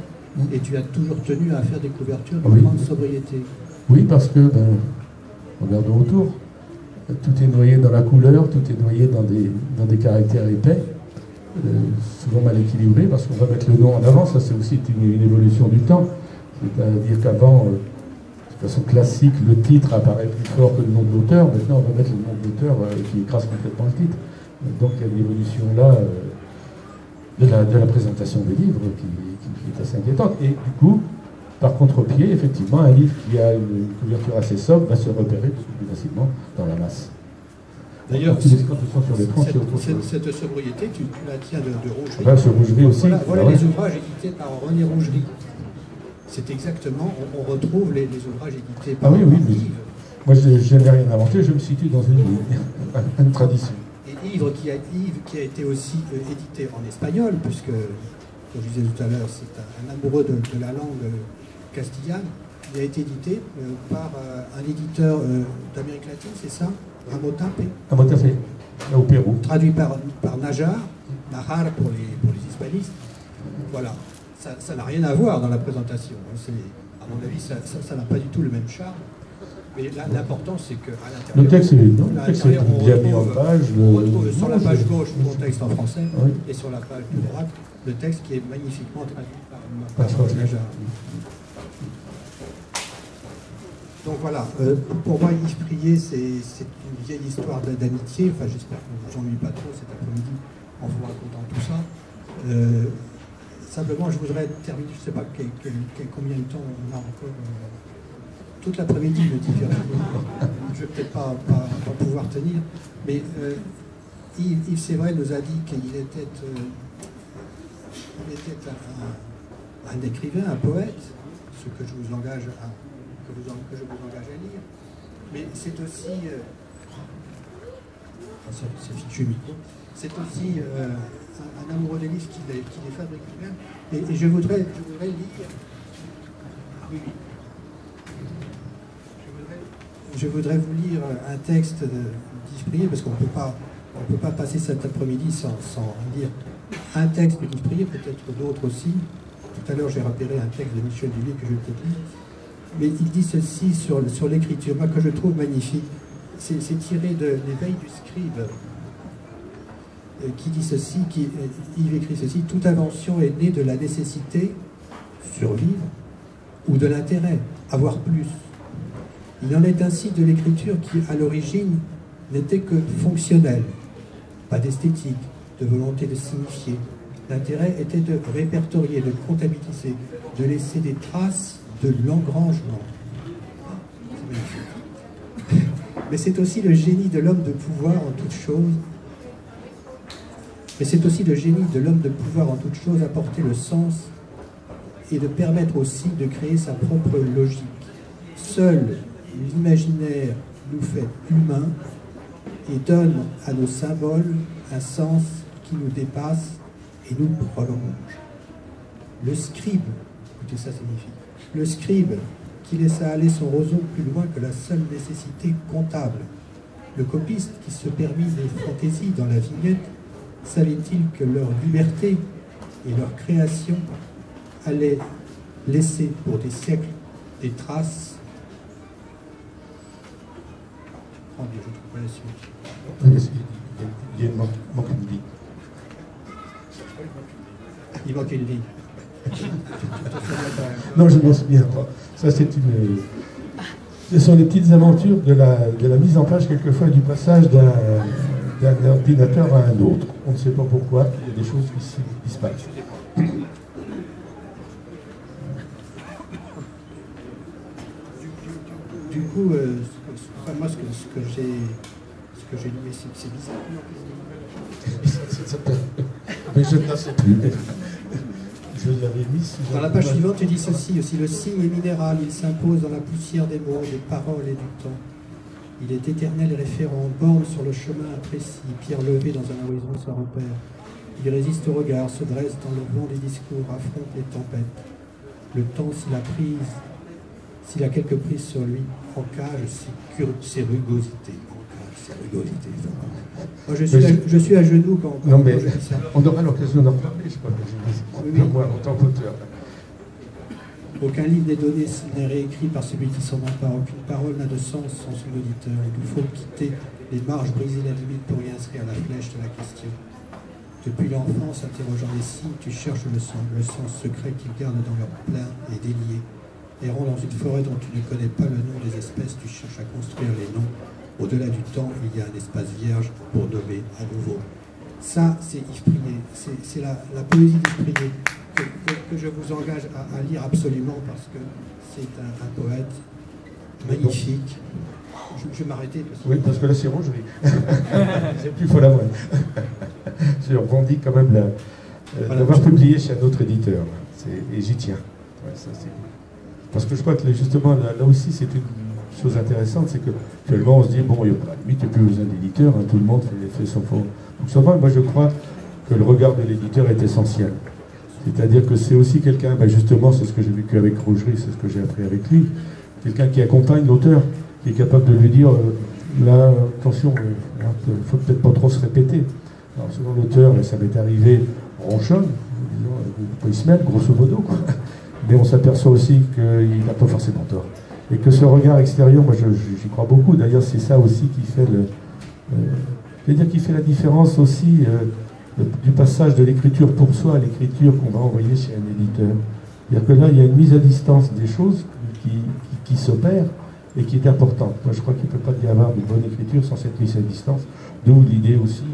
et tu as toujours tenu à faire des couvertures de grande sobriété. Oui, parce que, regardons autour, tout est noyé dans la couleur, tout est noyé dans des caractères épais, souvent mal équilibrés, parce qu'on va mettre le nom en avant, ça c'est aussi une évolution du temps. C'est-à-dire qu'avant, de façon classique, le titre apparaît plus fort que le nom de l'auteur, maintenant on va mettre le nom de l'auteur qui écrase complètement le titre. Donc il y a une évolution là de la présentation des livres qui est assez inquiétante. Et du coup, par contre-pied, effectivement, un livre qui a une couverture assez sobre va se repérer plus facilement dans la masse. D'ailleurs, cette sobriété, tu la tiens de Rougerie. Là, ce Rougerie aussi. Voilà les ouvrages édités par René Rougerie. C'est exactement, on retrouve les ouvrages édités par oui. Moi, je n'ai rien inventé, je me situe dans une tradition. Et Yves qui a été aussi édité en espagnol, puisque, comme je disais tout à l'heure, c'est un amoureux de la langue castillane. Il a été édité par un éditeur d'Amérique latine, c'est ça? Ramotape. Ramotape, au Pérou. Traduit par Najar pour les hispanistes. Voilà. Ça n'a rien à voir dans la présentation. À mon avis, ça n'a pas du tout le même charme. Mais l'important, c'est qu'à l'intérieur... Le texte est bien mis en page. On retrouve sur la page gauche mon texte en français, et sur la page de droite, le texte qui est magnifiquement traduit par Najar. Donc voilà, pour moi, Yves Prié, c'est une vieille histoire d'amitié. Enfin, j'espère que vous ne vous ennuie pas trop cet après-midi en vous racontant tout ça. Simplement, je voudrais terminer, je ne sais pas combien de temps on a encore. toute l'après-midi, me dit Virginie. Je ne vais peut-être pas pouvoir tenir, mais Yves Sévrel nous a dit qu'il était, un écrivain, un poète, ce que je vous engage que je vous engage à lire, mais c'est aussi c'est fichu micro. C'est aussi un amoureux des livres qui les fabrique lui-même. Et je voudrais lire. Oui. Je voudrais vous lire un texte d'Yves Prié, parce qu'on ne peut pas passer cet après-midi sans lire un texte d'Yves Prié, peut-être d'autres aussi. Tout à l'heure, j'ai repéré un texte de Michel Duvier que je vais peut-être lire. Mais il dit ceci sur l'écriture, moi que je trouve magnifique. C'est tiré de l'éveil du scribe, qui dit ceci, Yves écrit ceci: toute invention est née de la nécessité, survivre, ou de l'intérêt, avoir plus. Il en est ainsi de l'écriture qui, à l'origine, n'était que fonctionnelle, pas d'esthétique, de volonté de signifier. L'intérêt était de répertorier, de comptabiliser, de laisser des traces de l'engrangement. Mais c'est aussi le génie de l'homme de pouvoir en toute chose. Mais c'est aussi le génie de l'homme de pouvoir en toute chose apporter le sens et de permettre aussi de créer sa propre logique. Seul l'imaginaire nous fait humains et donne à nos symboles un sens qui nous dépasse et nous prolonge. Le scribe, écoutez ça signifie, le scribe qui laissa aller son roseau plus loin que la seule nécessité comptable. Le copiste qui se permit des fantaisies dans la vignette, savait-il que leur liberté et leur création allaient laisser pour des siècles des traces. Oh bien, je trouve pas la suite. Il manque une ligne. Il manque une ligne. Non, je m'en souviens pas. Ça, c'est une. Ce sont les petites aventures de la mise en page, quelquefois, du passage d'un ordinateur à un autre. On ne sait pas pourquoi, il y a des choses qui se passent. Du coup, moi, ce que j'ai lu, c'est bizarre. Mais je ne la sais plus. Je l'avais mis. Dans la page suivante, tu dis ceci aussi: le signe est minéral, il s'impose dans la poussière des mots, des paroles et du temps. Il est éternel référent, borne sur le chemin imprécis, pierre levée dans un horizon sans repère. Il résiste au regard, se dresse dans le vent des discours, affronte les tempêtes. Le temps, s'il a quelque prise sur lui, encage ses rugosités. Moi, je suis à genoux quand non, mais je dis ça. On aura l'occasion d'en parler, je crois que je dis. Moi, en tant qu'auteur. Aucun livre n'est donné s'il n'est réécrit par celui qui s'en empare. Aucune parole n'a de sens sans son auditeur. Il nous faut quitter les marges, briser la limite pour y inscrire la flèche de la question. Depuis l'enfance, interrogeant les signes, tu cherches le sens secret qu'ils gardent dans leur plein et délié. Errant dans une forêt dont tu ne connais pas le nom des espèces, tu cherches à construire les noms. Au-delà du temps, il y a un espace vierge pour nommer à nouveau. Ça, c'est Yves Prié. C'est la poésie d'Yves Prié que je vous engage à lire absolument parce que c'est un poète magnifique. Je vais m'arrêter. Oui, parce que là, c'est rouge, oui. C'est plus faux la voix. Je revendique quand même d'avoir publié chez un autre éditeur. Et j'y tiens. Ouais, ça, parce que je crois que justement, là aussi, c'est une chose intéressante, c'est que actuellement on se dit, bon, il n'y a plus besoin d'éditeur, hein, tout le monde fait son fonctionnement. Moi, je crois que le regard de l'éditeur est essentiel. C'est-à-dire que c'est aussi quelqu'un, justement, c'est ce que j'ai vécu avec Rougerie, c'est ce que j'ai appris avec lui, quelqu'un qui accompagne l'auteur, qui est capable de lui dire, là, attention, il ne faut peut-être pas trop se répéter. Alors souvent l'auteur, ça m'est arrivé, ronchonne, il se met, grosso modo, quoi. Mais on s'aperçoit aussi qu'il n'a pas forcément tort. Et que ce regard extérieur, moi j'y crois beaucoup. D'ailleurs, c'est ça aussi qui fait qui fait la différence aussi du passage de l'écriture pour soi à l'écriture qu'on va envoyer chez un éditeur. C'est-à-dire que là, il y a une mise à distance des choses qui s'opère et qui est importante. Moi, je crois qu'il ne peut pas y avoir de bonne écriture sans cette mise à distance. D'où l'idée aussi,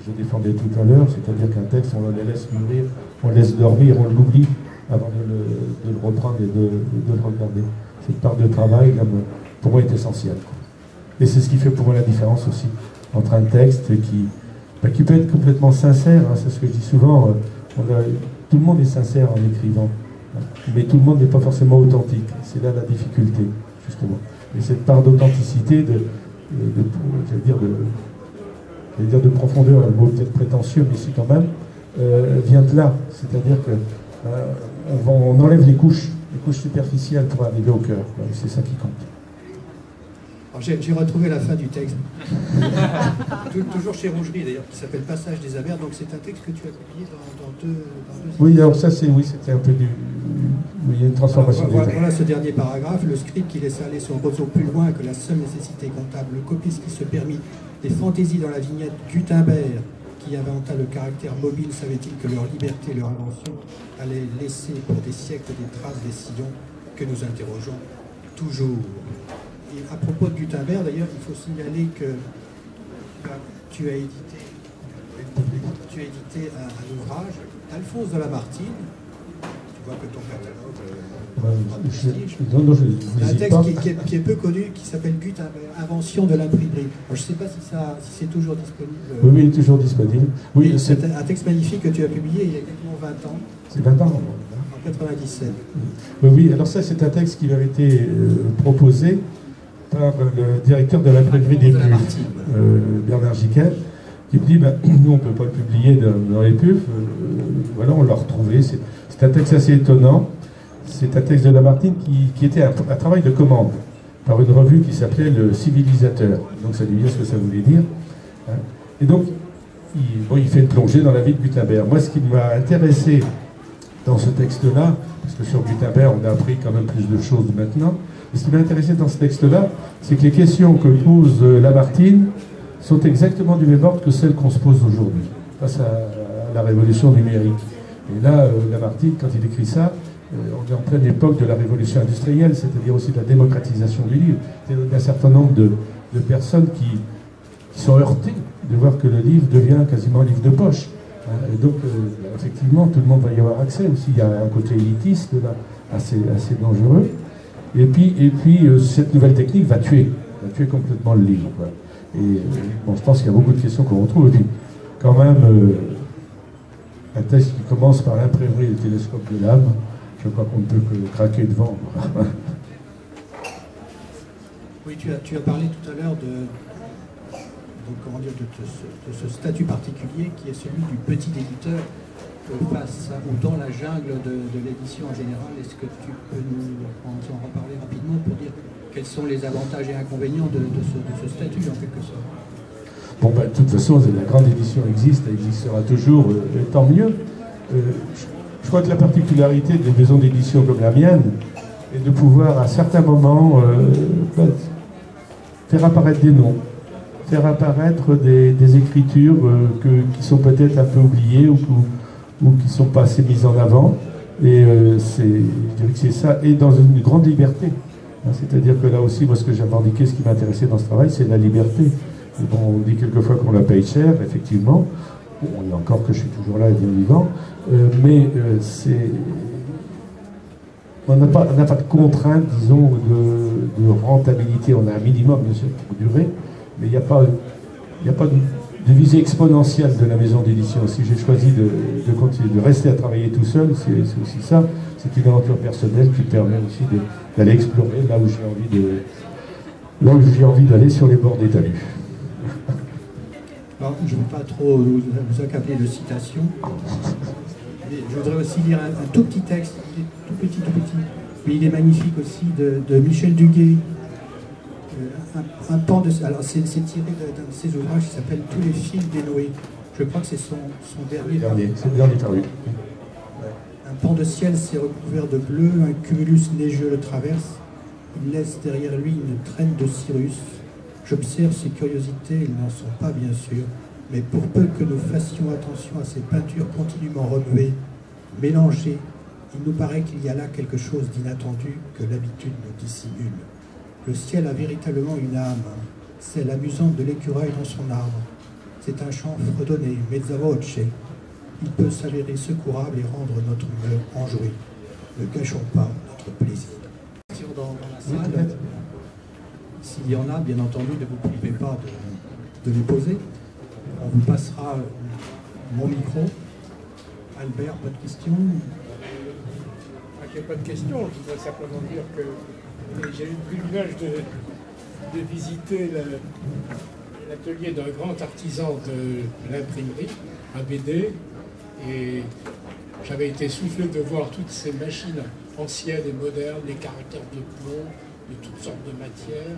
je défendais tout à l'heure, c'est-à-dire qu'un texte, on le laisse mûrir, on le laisse dormir, on l'oublie avant de le reprendre et de le regarder. Cette part de travail, là, pour moi, est essentielle. Et c'est ce qui fait pour moi la différence aussi entre un texte qui peut être complètement sincère, hein, c'est ce que je dis souvent, tout le monde est sincère en écrivant, hein, mais tout le monde n'est pas forcément authentique. C'est là la difficulté, justement. Et cette part d'authenticité, de profondeur, le mot peut-être prétentieux, mais c'est quand même, vient de là. C'est-à-dire que on enlève les couches superficielles pour arriver au cœur. C'est ça qui compte. J'ai retrouvé la fin du texte. Toujours chez Rougerie, d'ailleurs, qui s'appelle Passage des Abers. Donc c'est un texte que tu as publié dans deux... Oui, alors ça, c'était un peu du... Oui, il y a une transformation. Voilà ce dernier paragraphe. Le script qui laisse aller son roseau plus loin que la seule nécessité comptable. Le copiste qui se permit des fantaisies dans la vignette Gutenberg, qui inventa le caractère mobile, savait-il que leur liberté et leur invention allaient laisser pour des siècles des traces des sillons que nous interrogeons toujours. Et à propos de Gutenberg, d'ailleurs, il faut signaler que tu as édité un ouvrage d'Alphonse de Lamartine. Tu vois que ton catalogue... un texte qui est peu connu, qui s'appelle Gutenberg, Invention de l'imprimerie. Je ne sais pas si c'est toujours disponible. Oui, il est toujours disponible. Oui, c'est un texte magnifique que tu as publié il y a quasiment 20 ans. C'est 20 ans. En 97. Oui, alors ça, c'est un texte qui avait été proposé par le directeur de l'imprimerie des PUF, Bernard Giquel, qui me dit, nous on ne peut pas le publier dans les PUF, voilà, on l'a retrouvé. C'est un texte assez étonnant. C'est un texte de Lamartine qui était un travail de commande par une revue qui s'appelait Le Civilisateur. Donc ça dit bien ce que ça voulait dire. Hein. Et donc, il fait une plongée dans la vie de Gutenberg. Moi, ce qui m'a intéressé dans ce texte-là, parce que sur Gutenberg, on a appris quand même plus de choses maintenant, mais ce qui m'a intéressé dans ce texte-là, c'est que les questions que pose Lamartine sont exactement du même ordre que celles qu'on se pose aujourd'hui, face à la révolution numérique. Et là, Lamartine, quand il écrit ça, on est en pleine époque de la révolution industrielle, c'est-à-dire aussi de la démocratisation du livre. Il y a un certain nombre de personnes qui sont heurtées de voir que le livre devient quasiment un livre de poche. Et donc, effectivement, tout le monde va y avoir accès aussi. Il y a un côté élitiste, là, assez dangereux. Et puis cette nouvelle technique va tuer complètement le livre. Quoi. Et bon, je pense qu'il y a beaucoup de questions qu'on retrouve. Et puis, quand même, un texte qui commence par l'imprimerie et le télescope de l'âme, je crois qu'on ne peut que craquer devant. Oui, tu as parlé tout à l'heure de ce statut particulier qui est celui du petit éditeur face ou dans la jungle de l'édition en général. Est-ce que tu peux nous en reparler rapidement pour dire quels sont les avantages et inconvénients de ce statut en quelque sorte? Bon, de toute façon, la grande édition existe, elle existera toujours, tant mieux. Je crois que la particularité des maisons d'édition comme la mienne est de pouvoir à certains moments faire apparaître des noms, faire apparaître des écritures qui sont peut-être un peu oubliées ou qui ne sont pas assez mises en avant. Et je dirais que c'est ça, et dans une grande liberté. C'est-à-dire que là aussi, moi, ce que j'ai revendiqué, ce qui m'intéressait dans ce travail, c'est la liberté. Et bon, on dit quelquefois qu'on la paye cher, effectivement. Bon, il y a encore que je suis toujours là et bien vivant. Mais on n'a pas de contrainte, disons, de rentabilité. On a un minimum, bien sûr, pour durer, mais il n'y a pas de visée exponentielle de la maison d'édition. Si j'ai choisi de continuer, de rester à travailler tout seul, c'est aussi ça. C'est une aventure personnelle qui permet aussi d'aller explorer là où j'ai envie d'aller sur les bords des talus. Alors, je ne veux pas trop vous accabler de citations. Mais je voudrais aussi lire un tout petit texte, il est tout petit, mais il est magnifique aussi, de Michel Duguay. Alors c'est tiré d'un de ses ouvrages qui s'appelle Tous les fils des Noé. Je crois que c'est son dernier. C'est le dernier paru. Un pan de ciel s'est recouvert de bleu, un cumulus neigeux le traverse. Il laisse derrière lui une traîne de cirrus. J'observe ses curiosités, ils n'en sont pas bien sûr, mais pour peu que nous fassions attention à ces peintures continuellement remuées, mélangées, il nous paraît qu'il y a là quelque chose d'inattendu que l'habitude nous dissimule. Le ciel a véritablement une âme, celle amusante de l'écureuil dans son arbre. C'est un chant fredonné, mezza voce. Il peut s'avérer secourable et rendre notre humeur enjouée. ne gâchons pas notre plaisir. Dans la salle, s'il y en a, bien entendu, ne vous privez pas de les poser. On vous passera mon micro. Albert, pas de questions? Je n'ai pas de questions, je voudrais simplement dire que j'ai eu le privilège de visiter l'atelier d'un grand artisan de l'imprimerie, à BD, et j'avais été soufflé de voir toutes ces machines anciennes et modernes, les caractères de plomb, de toutes sortes de matières,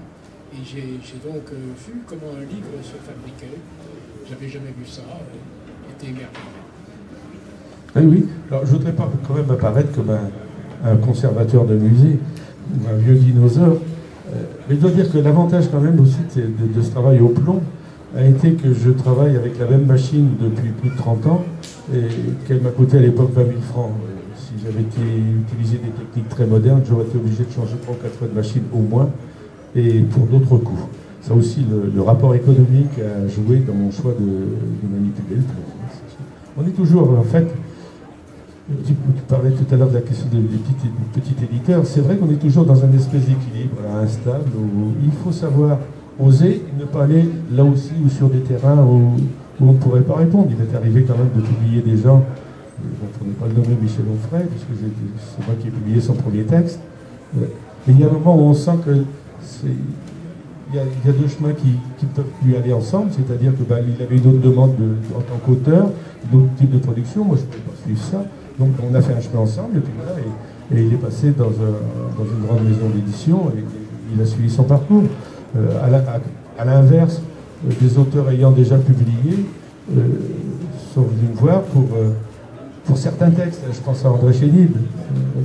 et j'ai donc vu comment un livre se fabriquait. J'avais jamais vu ça, j'étais émerveillé. Oui, alors je ne voudrais pas quand même apparaître comme un conservateur de musée, ou un vieux dinosaure, mais je dois dire que l'avantage quand même aussi de ce travail au plomb a été que je travaille avec la même machine depuis plus de 30 ans, et qu'elle m'a coûté à l'époque 20 000 francs. Si j'avais utilisé des techniques très modernes, j'aurais été obligé de changer 3 ou 4 fois de machine au moins, et pour d'autres coûts. Ça aussi, le rapport économique a joué dans mon choix de manipuler le plomb. On est toujours, en fait, tu parlais tout à l'heure de la question des petits éditeurs, c'est vrai qu'on est toujours dans un espèce d'équilibre instable où il faut savoir oser et ne pas aller là aussi ou sur des terrains où on ne pourrait pas répondre. Il m'est arrivé quand même de publier des gens, pour ne pas le nommer Michel Onfray, puisque c'est moi qui ai publié son premier texte, mais il y a un moment où on sent que il y a deux chemins qui ne peuvent plus aller ensemble, c'est-à-dire qu'il avait une autre demande en tant qu'auteur, d'autres types de production, moi je ne pouvais pas suivre ça, donc on a fait un chemin ensemble, et puis voilà, et il est passé dans une grande maison d'édition, et il a suivi son parcours. À l'inverse, des auteurs ayant déjà publié sont venus me voir pour certains textes. Je pense à André Chédid,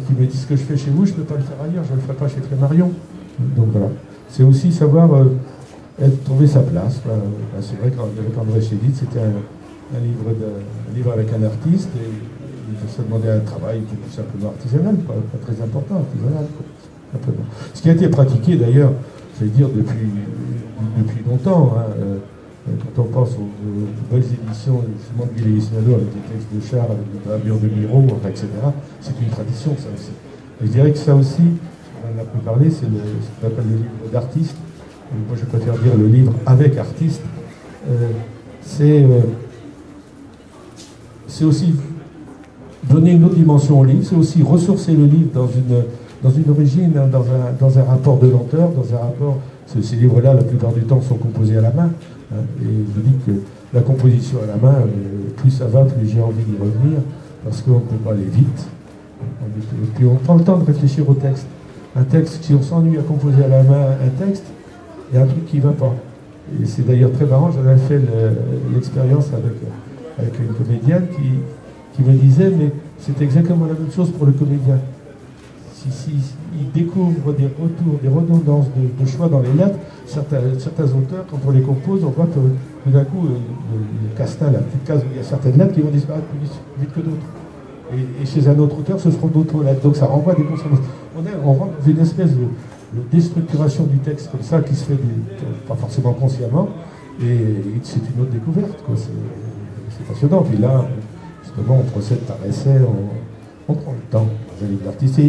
qui me dit ce que je fais chez vous, je ne peux pas le faire ailleurs, je ne le ferai pas chez Flammarion. Donc voilà. C'est aussi savoir trouver sa place. C'est vrai qu'avec André Chédid, c'était un livre avec un artiste, et il se demandait un travail tout simplement artisanal, pas très important, artisanal, simplement. Ce qui a été pratiqué d'ailleurs, j'allais dire, depuis longtemps. Quand on pense aux belles éditions de Simon de Villiers-Sinado avec les textes de Charles, avec les gravures de Miro, etc., c'est une tradition, ça aussi. Et je dirais que ça aussi, on en a peu parlé, c'est ce qu'on appelle le livre d'artiste. Moi, je préfère dire le livre avec artiste. C'est aussi donner une autre dimension au livre, c'est aussi ressourcer le livre dans une origine, dans un rapport de lenteur, dans un rapport... Ces livres-là, la plupart du temps, sont composés à la main. Et je dis que la composition à la main, plus ça va, plus j'ai envie d'y revenir, parce qu'on ne peut pas aller vite. Et puis on prend le temps de réfléchir au texte. Un texte, si on s'ennuie à composer à la main un texte, il y a un truc qui ne va pas. Et c'est d'ailleurs très marrant, j'avais fait l'expérience avec une comédienne qui me disait, mais c'est exactement la même chose pour le comédien. Si il découvre des retours, des redondances de choix dans les lettres, certains auteurs, quand on les compose, on voit que tout d'un coup, le castin, la petite case où il y a certaines lettres qui vont disparaître plus vite que d'autres. Et chez un autre auteur, ce seront d'autres lettres. Donc ça renvoie à des consommations. On rentre dans une espèce de déstructuration du texte comme ça, qui se fait pas forcément consciemment, et c'est une autre découverte. C'est passionnant. Puis là, justement, on procède par essai, on prend le temps dans un livre d'artiste.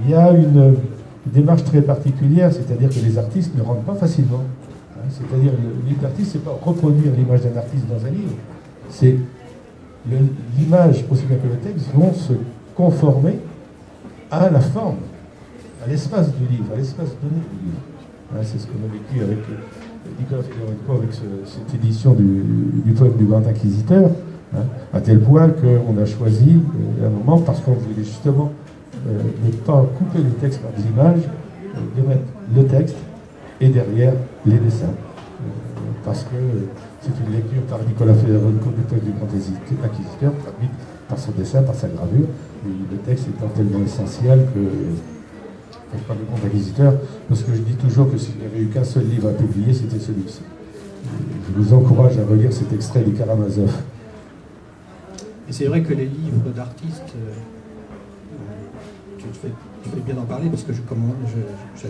Il y a une démarche très particulière, c'est-à-dire que les artistes ne rentrent pas facilement. C'est-à-dire le livre d'artiste, c'est pas reproduire l'image d'un artiste dans un livre, c'est l'image, aussi bien que le texte, vont se conformer à la forme, à l'espace du livre, à l'espace donné du livre. C'est ce qu'on a vécu avec Nicolas Federico, avec cette édition du poème du Grand Inquisiteur, à tel point qu'on a choisi un moment, parce qu'on voulait justement ne pas couper le texte par des images, de mettre le texte et derrière les dessins. Parce que c'est une lecture par Nicolas Federico du poème du Grand Inquisiteur, traduite par son dessin, par sa gravure. Et le texte étant tellement essentiel que je parle du Grand Inquisiteur, parce que je dis toujours que s'il n'y avait eu qu'un seul livre à publier, c'était celui-ci. Je vous encourage à relire cet extrait de Karamazov. Et c'est vrai que les livres d'artistes, tu fais bien d'en parler, parce que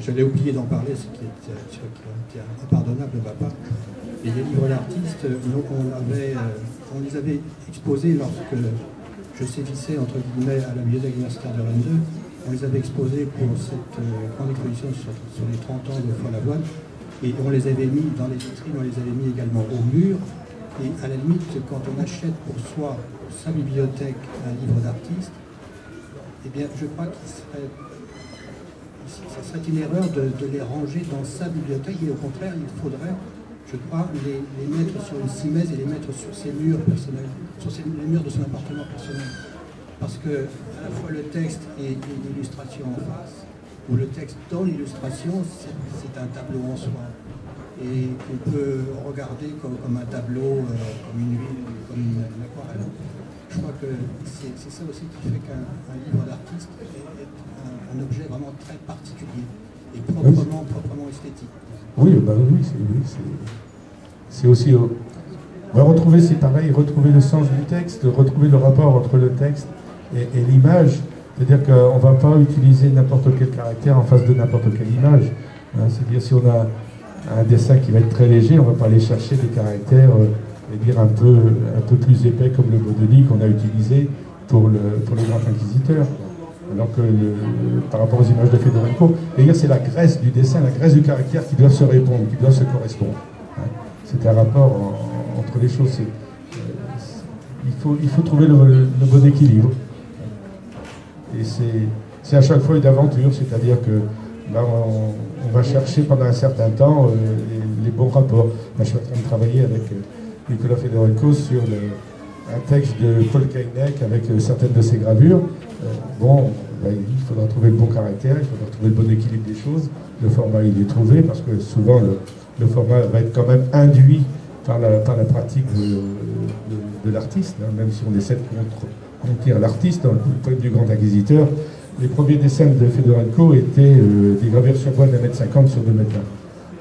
j'allais oublier d'en parler, ce qui est impardonnable de ma part. Et les livres d'artistes, on les avait exposés lorsque je sévissais entre guillemets à la bibliothèque universitaire de Rennes 2. On les avait exposés pour cette grande exposition sur les 30 ans de Follavoine. Et on les avait mis dans les vitrines, on les avait mis également au mur. Et à la limite, quand on achète pour soi, pour sa bibliothèque, un livre d'artiste, eh bien, je crois que ça serait une erreur de les ranger dans sa bibliothèque. Et au contraire, il faudrait, je crois, les mettre sur une simèse et les mettre sur ses murs personnels, sur les murs de son appartement personnel. Parce que à la fois le texte et l'illustration en face, ou le texte dans l'illustration, c'est un tableau en soi. Et qu'on peut regarder comme un tableau, comme une huile, comme une aquarelle. Je crois que c'est ça aussi qui fait qu'un livre d'artiste est un objet vraiment très particulier et proprement esthétique. Oui, bah oui, c'est aussi... retrouver, c'est pareil, retrouver le sens du texte, retrouver le rapport entre le texte et l'image. C'est-à-dire qu'on ne va pas utiliser n'importe quel caractère en face de n'importe quelle image. Hein, c'est-à-dire si on a un dessin qui va être très léger, on ne va pas aller chercher des caractères un peu plus épais comme le Baudelaire qu'on a utilisé pour le Grand Inquisiteur. Alors que par rapport aux images de Fedorenko, c'est la graisse du dessin, la graisse du caractère qui doivent se répondre, qui doivent se correspondre. Hein. C'est un rapport entre les choses. Il faut trouver le bon équilibre. Et c'est à chaque fois une aventure, c'est-à-dire que là, on va chercher pendant un certain temps les bons rapports. Là, je suis en train de travailler avec Nicolas Fedorenko sur un texte de Paul Keinec avec certaines de ses gravures. Il faudra trouver le bon caractère, il faudra trouver le bon équilibre des choses. Le format, il est trouvé, parce que souvent, le format va être quand même induit par la pratique de l'artiste, hein, même si on essaie de contenir l'artiste dans le poème du Grand Inquisiteur. Les premiers dessins de Fedorenko étaient des gravures sur bois d'1,50 m sur 2,20 m.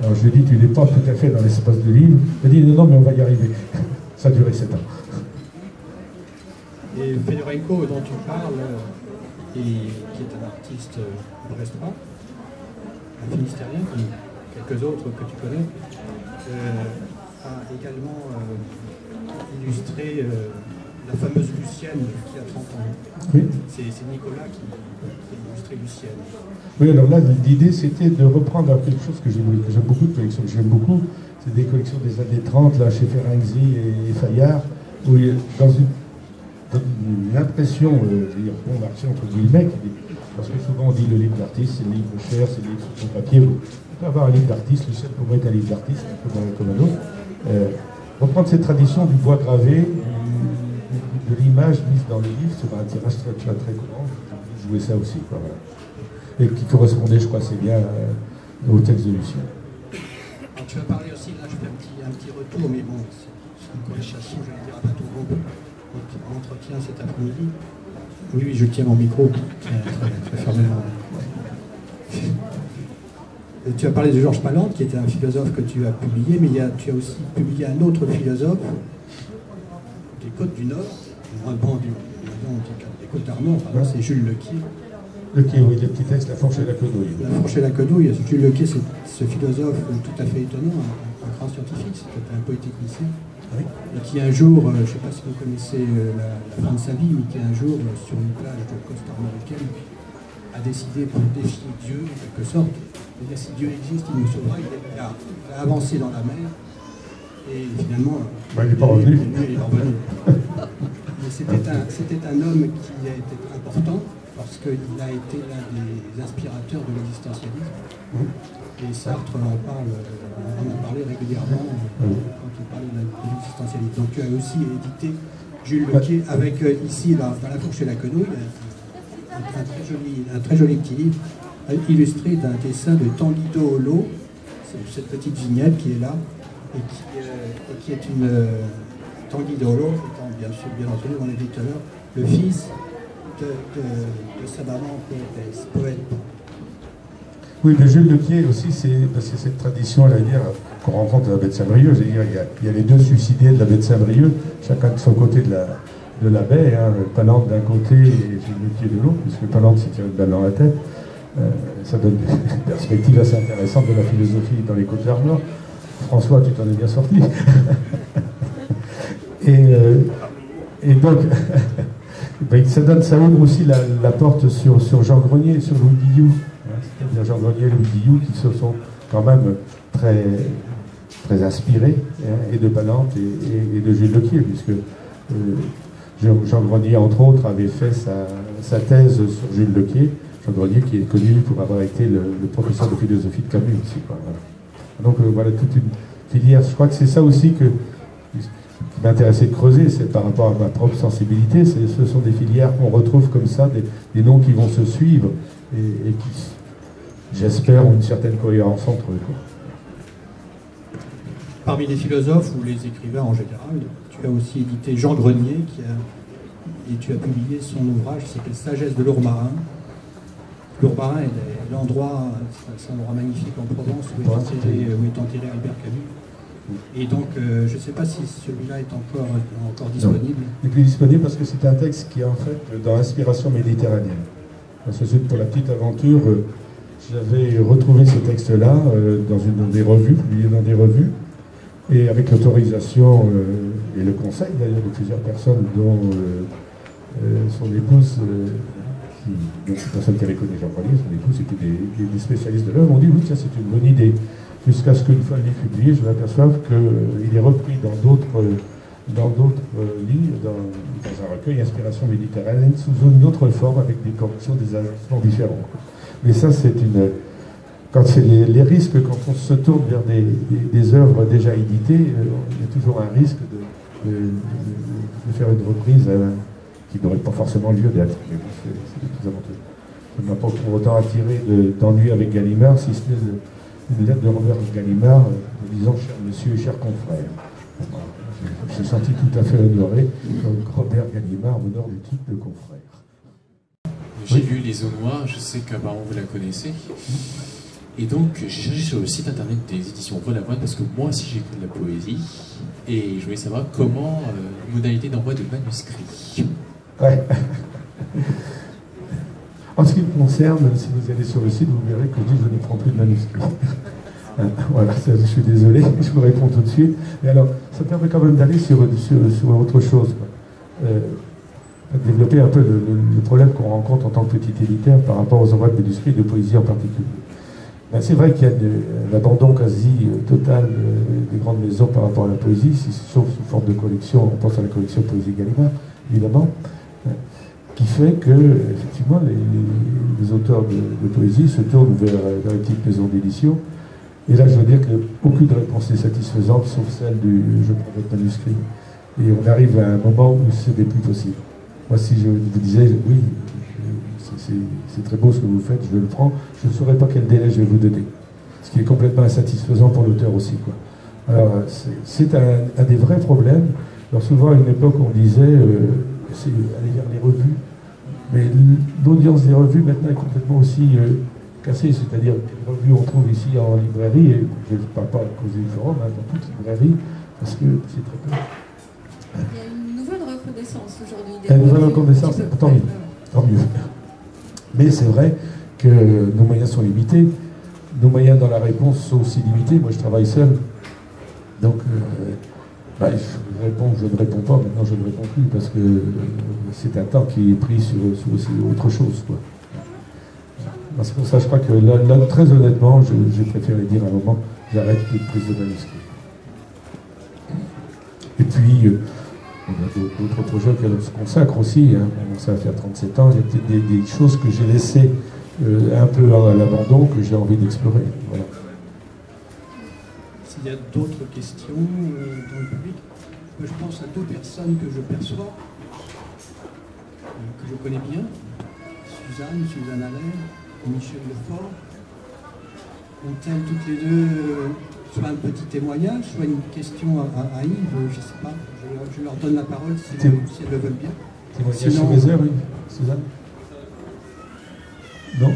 Alors je lui ai dit, tu n'es pas tout à fait dans l'espace de livre. Il a dit, non, mais on va y arriver. Ça a duré 7 ans. Et Fedorenko, dont tu parles, qui est un artiste brestois, un finistérien, comme quelques autres que tu connais, a également illustré la fameuse Lucienne qui a 30 ans. Oui. C'est Nicolas qui a illustré Lucienne. Oui, alors là, l'idée, c'était de reprendre quelque chose que j'aime beaucoup, de collections que j'aime beaucoup. C'est des collections des années 30, là, chez Ferenczi et Fayard, où il y a dans une impression, bon marché entre guillemets, parce que souvent on dit le livre d'artiste, c'est le livre cher, c'est le livre sur son papier. On peut avoir un livre d'artiste, Lucienne pourrait être un livre d'artiste, comme un autre. Reprendre cette tradition du bois gravé, de l'image mise dans le livre sur un tirage très courant, je jouais ça aussi, quoi, voilà. Et qui correspondait, je crois, assez bien au texte de Lucien. Alors tu vas parler aussi, là je fais un petit retour, mais bon, c'est une conversation, je vais dire, à bateau groupe, en entretien cet après-midi. Oui, je tiens mon micro très fermement. Tu as parlé de Georges Palande, qui était un philosophe que tu as publié, mais tu as aussi publié un autre philosophe des Côtes du Nord, des Côtes d'Armor, c'est Jules Lequier. Lequier, oui, le petit texte, La Fourche et la Quenouille. La Fourche et la Quenouille. Jules Lequier, c'est ce philosophe tout à fait étonnant, un grand scientifique, c'était un polytechnicien, oui. Et qui un jour, je ne sais pas si vous connaissez la fin de sa vie, mais qui un jour, sur une plage de côte armoricaine, a décidé pour défier Dieu, en quelque sorte, de dire si Dieu existe, il nous sauvera. Il a avancé dans la mer, et finalement, il n'est pas revenu. Il est revenu. Mais c'était un homme qui a été important, parce qu'il a été l'un des inspirateurs de l'existentialisme. Et Sartre en a parlé régulièrement quand il parlait de l'existentialisme. Donc tu as aussi édité Jules Lequier avec ici, dans La Fourche et la Quenouille, un très joli petit livre illustré d'un dessin de Tanguy Doolo. C'est cette petite vignette qui est là et qui est une Tanguy Doolo, étant bien entendu mon éditeur, le fils de sa maman poète. Oui, mais Jules Lequier aussi, parce que cette tradition, à dire, qu'on rencontre à la baie de Saint-Brieuc, il y a les deux suicidés de la baie de Saint-Brieuc, chacun de son côté de la baie, hein, Palande d'un côté et Jules Lequier de l'autre, puisque Palande s'est tiré une balle dans la tête. Ça donne une perspective assez intéressante de la philosophie dans les Côtes d'Armor. François, tu t'en es bien sorti. Et donc, Ça ouvre aussi la porte sur Jean Grenier, sur Louis Guillou. C'est-à-dire Jean Grenier et Louis Guillou qui se sont quand même très, très inspirés, et de Balante et de Gilles Lequier, puisque Jean Grenier, entre autres, avait fait sa thèse sur Gilles Lequier. Jean Grenier qui est connu pour avoir été le professeur de philosophie de Camus aussi. Voilà. Donc voilà toute une filière. Je crois que c'est ça aussi qui m'intéressait de creuser, c'est par rapport à ma propre sensibilité. Ce sont des filières qu'on retrouve comme ça, des noms qui vont se suivre et qui, j'espère, ont une certaine cohérence entre eux. Parmi les philosophes ou les écrivains en général, tu as aussi édité Jean Grenier, et tu as publié son ouvrage qui s'appelle Sagesse de Lourmarin. Lourmarin est l'endroit, c'est un endroit magnifique en Provence où est enterré Albert Camus. Et donc, je ne sais pas si celui-là est encore disponible. Il est plus disponible parce que c'est un texte qui est en fait dans l'inspiration méditerranéenne. Parce que pour la petite aventure, j'avais retrouvé ce texte-là dans des revues, publié dans des revues, et avec l'autorisation et le conseil d'ailleurs de plusieurs personnes, dont son épouse, donc une personne qui avait connu Jean Grenier, son épouse était des spécialistes de l'œuvre, m'ont dit oui, tiens, c'est une bonne idée. Jusqu'à ce qu'une fois le livre publié, je m'aperçoive qu'il est repris dans d'autres livres, dans un recueil Inspiration méditerranéenne, sous une autre forme, avec des corrections, des agencements différents. Mais ça, c'est les risques, quand on se tourne vers des œuvres déjà éditées, il y a toujours un risque de faire une reprise qui n'aurait pas forcément lieu d'être. Mais bon, c'est plus avantageux. Ça ne m'a pas pour autant attiré d'ennui avec Gallimard, si ce n'est une lettre de Robert Gallimard disant « Cher monsieur et cher confrère ». Je me suis senti tout à fait honoré quand Robert Gallimard m'honore du titre de confrère. J'ai lu Les Eaux Noires, je sais qu'apparemment vous la connaissez. Et donc j'ai cherché sur le site internet des éditions Volavoine parce que moi aussi j'écris de la poésie et je voulais savoir comment, modalité d'envoi de manuscrits. Ouais. En ce qui me concerne, si vous allez sur le site, vous verrez que je ne prends plus de manuscrits. Voilà, je suis désolé, je vous réponds tout de suite. Mais alors, ça permet quand même d'aller sur autre chose. Développer un peu le problème qu'on rencontre en tant que petit éditeur par rapport aux envois de manuscrits de poésie en particulier. Ben, c'est vrai qu'il y a l'abandon quasi total des grandes maisons par rapport à la poésie, sauf sous forme de collection, on pense à la collection Poésie Gallimard, évidemment, qui fait que, effectivement, les auteurs de poésie se tournent vers les petites maisons d'édition. Et là, je veux dire qu'aucune réponse n'est satisfaisante, sauf celle du « je prends votre manuscrit ». Et on arrive à un moment où ce n'est plus possible. Moi, si je vous disais « oui, c'est très beau ce que vous faites, je le prends », je ne saurais pas quel délai je vais vous donner. Ce qui est complètement insatisfaisant pour l'auteur aussi, quoi. Alors, c'est un des vrais problèmes. Alors souvent, à une époque, on disait c'est aller vers les revues. Mais l'audience des revues, maintenant, est complètement aussi cassée. C'est-à-dire que les revues, on trouve ici en librairie, et je ne parle pas à cause du forum, hein, dans toute librairie, parce que c'est très peu. Il y a une nouvelle reconnaissance aujourd'hui. Une nouvelle reconnaissance, tant mieux. Tant mieux. Mais c'est vrai que nos moyens sont limités. Nos moyens dans la réponse sont aussi limités. Moi, je travaille seul. Donc, je ne réponds pas. Maintenant, je ne réponds plus parce que c'est un temps qui est pris sur autre chose, quoi. C'est pour ça, je crois que là très honnêtement, j'ai préféré dire à un moment, j'arrête toute prise de manuscrit. Et puis, on a d'autres projets auxquels on se consacre aussi. Hein. Ça va faire 37 ans. Il y a peut-être des choses que j'ai laissées un peu à l'abandon, que j'ai envie d'explorer. Voilà. S'il y a d'autres questions dans le public, moi, je pense à deux personnes que je perçois, que je connais bien, Suzanne Allaire et Michel Lefort. Ont-elles toutes les deux soit un petit témoignage, soit une question à Yves, je ne sais pas, je leur donne la parole si elles le veulent bien. Témoignage sur mes heures, oui, Suzanne. Non.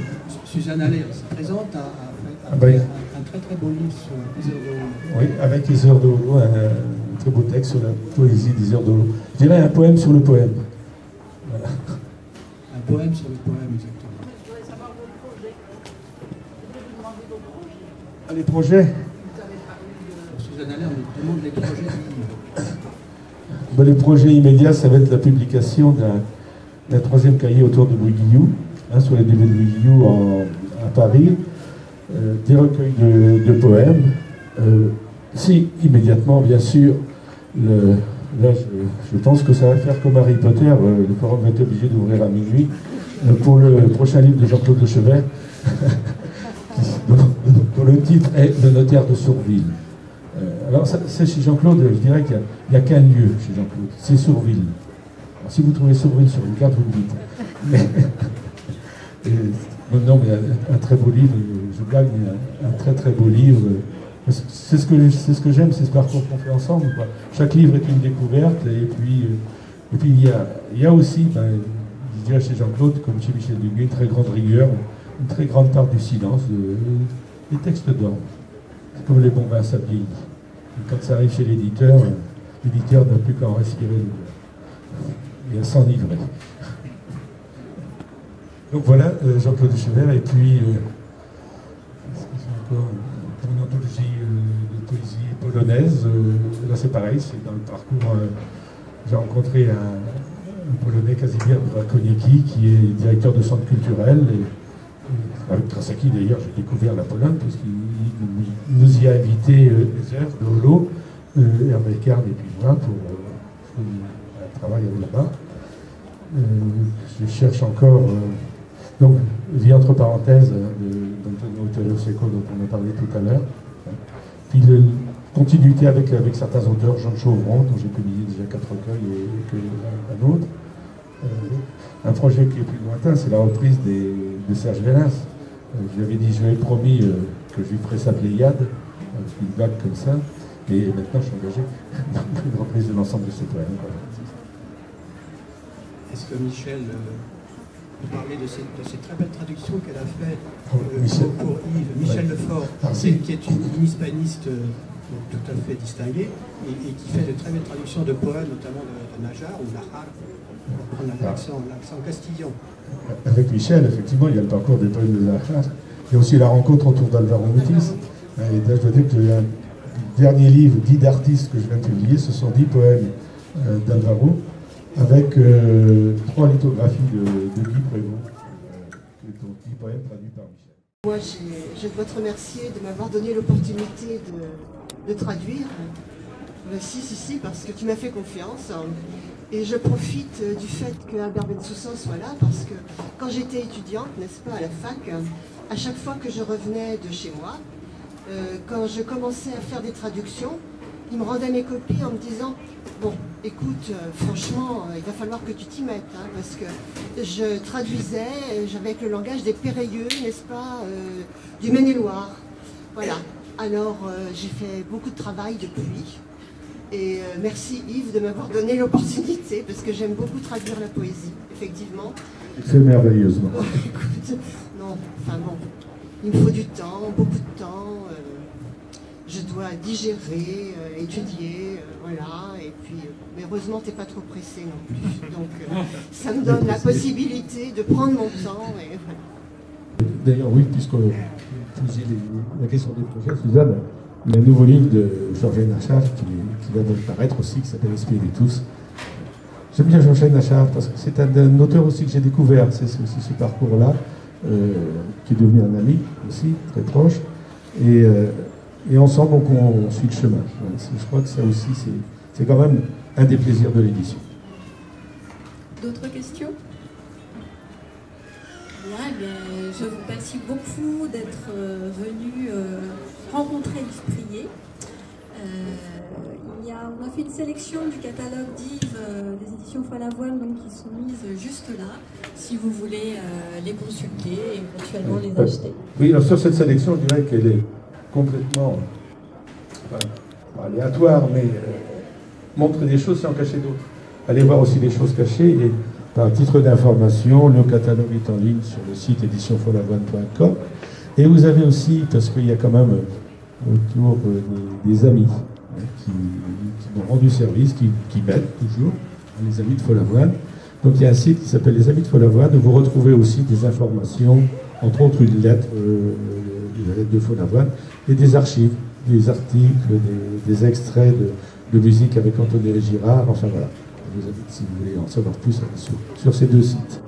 Suzanne Allaire se présente un très très beau livre sur les heures de Holo. Oui, avec les heures de Holo, un très beau texte sur la poésie des heures de Holo. Je dirais un poème sur le poème. Voilà. Un poème sur le poème, exactement. Les projets. Suzanne Allaire nous demande les projets du livre. Les projets immédiats, ça va être la publication un troisième cahier autour de Louis Guillou, sur les débuts de Louis Guillou à Paris, des recueils de poèmes. Si, immédiatement, bien sûr, là, je pense que ça va faire comme Harry Potter, le forum va être obligé d'ouvrir à minuit, pour le prochain livre de Jean-Claude Le Chevet, dont le titre est Le notaire de Sourville. Alors, c'est chez Jean-Claude, je dirais qu'il n'y a qu'un lieu chez Jean-Claude, c'est Sourville. Alors, si vous trouvez Sourville sur une carte, vous le dites. Non, mais un très beau livre, je blague, mais un très très beau livre. C'est ce que j'aime, c'est ce parcours qu'on fait ensemble, quoi. Chaque livre est une découverte, et puis il y a aussi, je dirais chez Jean-Claude, comme chez Michel Duguay, une très grande rigueur, une très grande part du silence, des textes d'or. C'est comme les bons vins, ça vieillit. Et quand ça arrive chez l'éditeur n'a plus qu'à en respirer et à s'enivrer. Donc voilà, Jean-Claude Chevet, et puis est-ce que c'est encore une anthologie de poésie polonaise. Là c'est pareil, c'est dans le parcours, j'ai rencontré un Polonais, Kazimierz Drakoniecki, qui est directeur de centre culturel, et avec grâce à qui d'ailleurs j'ai découvert la Pologne, puisqu'il nous y a invité les heures de Holo, Hervé Carl et puis moi, pour un travail là-bas. Je cherche encore... donc, vie entre parenthèses d'Antonio Otero Secco, dont on a parlé tout à l'heure. Puis, continuité avec certains auteurs, Jean Chauvron, dont j'ai publié déjà 4 recueils et un autre. Un projet qui est plus lointain, c'est la reprise de Serge Vélas. Je lui avais dit, je lui avais promis que je lui ferais sa Pléiade, une blague comme ça, et maintenant je suis engagé dans une reprise de l'ensemble de ses poèmes. Voilà. Est-ce que Michel peut parler de ces très belles traductions qu'elle a faites pour Yves, Michel Lefort, qui est une hispaniste tout à fait distinguée, et qui fait de très belles traductions de poèmes, notamment de Najar ou Nahar, pour prendre l'accent castillan. Avec Michel, effectivement, il y a le parcours des poèmes de Najar. Il y a aussi la rencontre autour d'Alvaro Mutis. Et là, je dois dire que le dernier livre, 10 d'artistes que je viens de publier, ce sont 10 poèmes d'Alvaro, avec 3 lithographies de Guy Prévost, donc 10 poèmes traduits par Michel. Moi, je dois te remercier de m'avoir donné l'opportunité de traduire. Si, parce que tu m'as fait confiance. Et je profite du fait que Albert Bensoussan soit là, parce que quand j'étais étudiante, n'est-ce pas, à la fac, à chaque fois que je revenais de chez moi, quand je commençais à faire des traductions, il me rendait mes copies en me disant « Bon, écoute, franchement, il va falloir que tu t'y mettes, hein, parce que je traduisais, j'avais avec le langage des Pérayeux, n'est-ce pas, du Maine-et-Loire. » Voilà. Alors, j'ai fait beaucoup de travail depuis. Et merci Yves de m'avoir donné l'opportunité, parce que j'aime beaucoup traduire la poésie, effectivement. C'est merveilleusement. Écoute, non, enfin bon, il me faut du temps, beaucoup de temps. Je dois digérer, étudier, voilà. Et puis, mais heureusement, tu n'es pas trop pressé non plus. Donc, ça me donne la possibilité de prendre mon temps. Et voilà. D'ailleurs, oui, puisque vous posiez la question des projets, Suzanne, il y a un nouveau livre de Georges Nachard qui va donc paraître aussi, qui s'appelle Esprit de tous. J'aime bien Georges Nachard parce que c'est un auteur aussi que j'ai découvert, c'est aussi ce parcours-là, qui est devenu un ami aussi, très proche. Et ensemble, donc, on suit le chemin. Je crois que ça aussi, c'est quand même un des plaisirs de l'édition. D'autres questions? Bien, je vous remercie beaucoup d'être venu rencontrer Yves Prié. On a fait une sélection du catalogue d'Yves, des éditions Follavoine, donc qui sont mises juste là, si vous voulez les consulter et éventuellement les acheter. Oui, alors sur cette sélection, je dirais qu'elle est complètement aléatoire, mais montre des choses sans cacher d'autres. Allez voir aussi des choses cachées. Et par titre d'information, le catalogue est en ligne sur le site éditionfollavoine.com. Et vous avez aussi, parce qu'il y a quand même autour des amis qui m'ont rendu service, qui m'aident toujours, les amis de Follavoine. Donc il y a un site qui s'appelle les amis de Follavoine, où vous retrouvez aussi des informations, entre autres une lettre de Follavoine, et des archives, des articles, des extraits de musique avec Anthony Girard, enfin voilà. vous invite, si vous voulez en savoir plus, sur ces deux sites.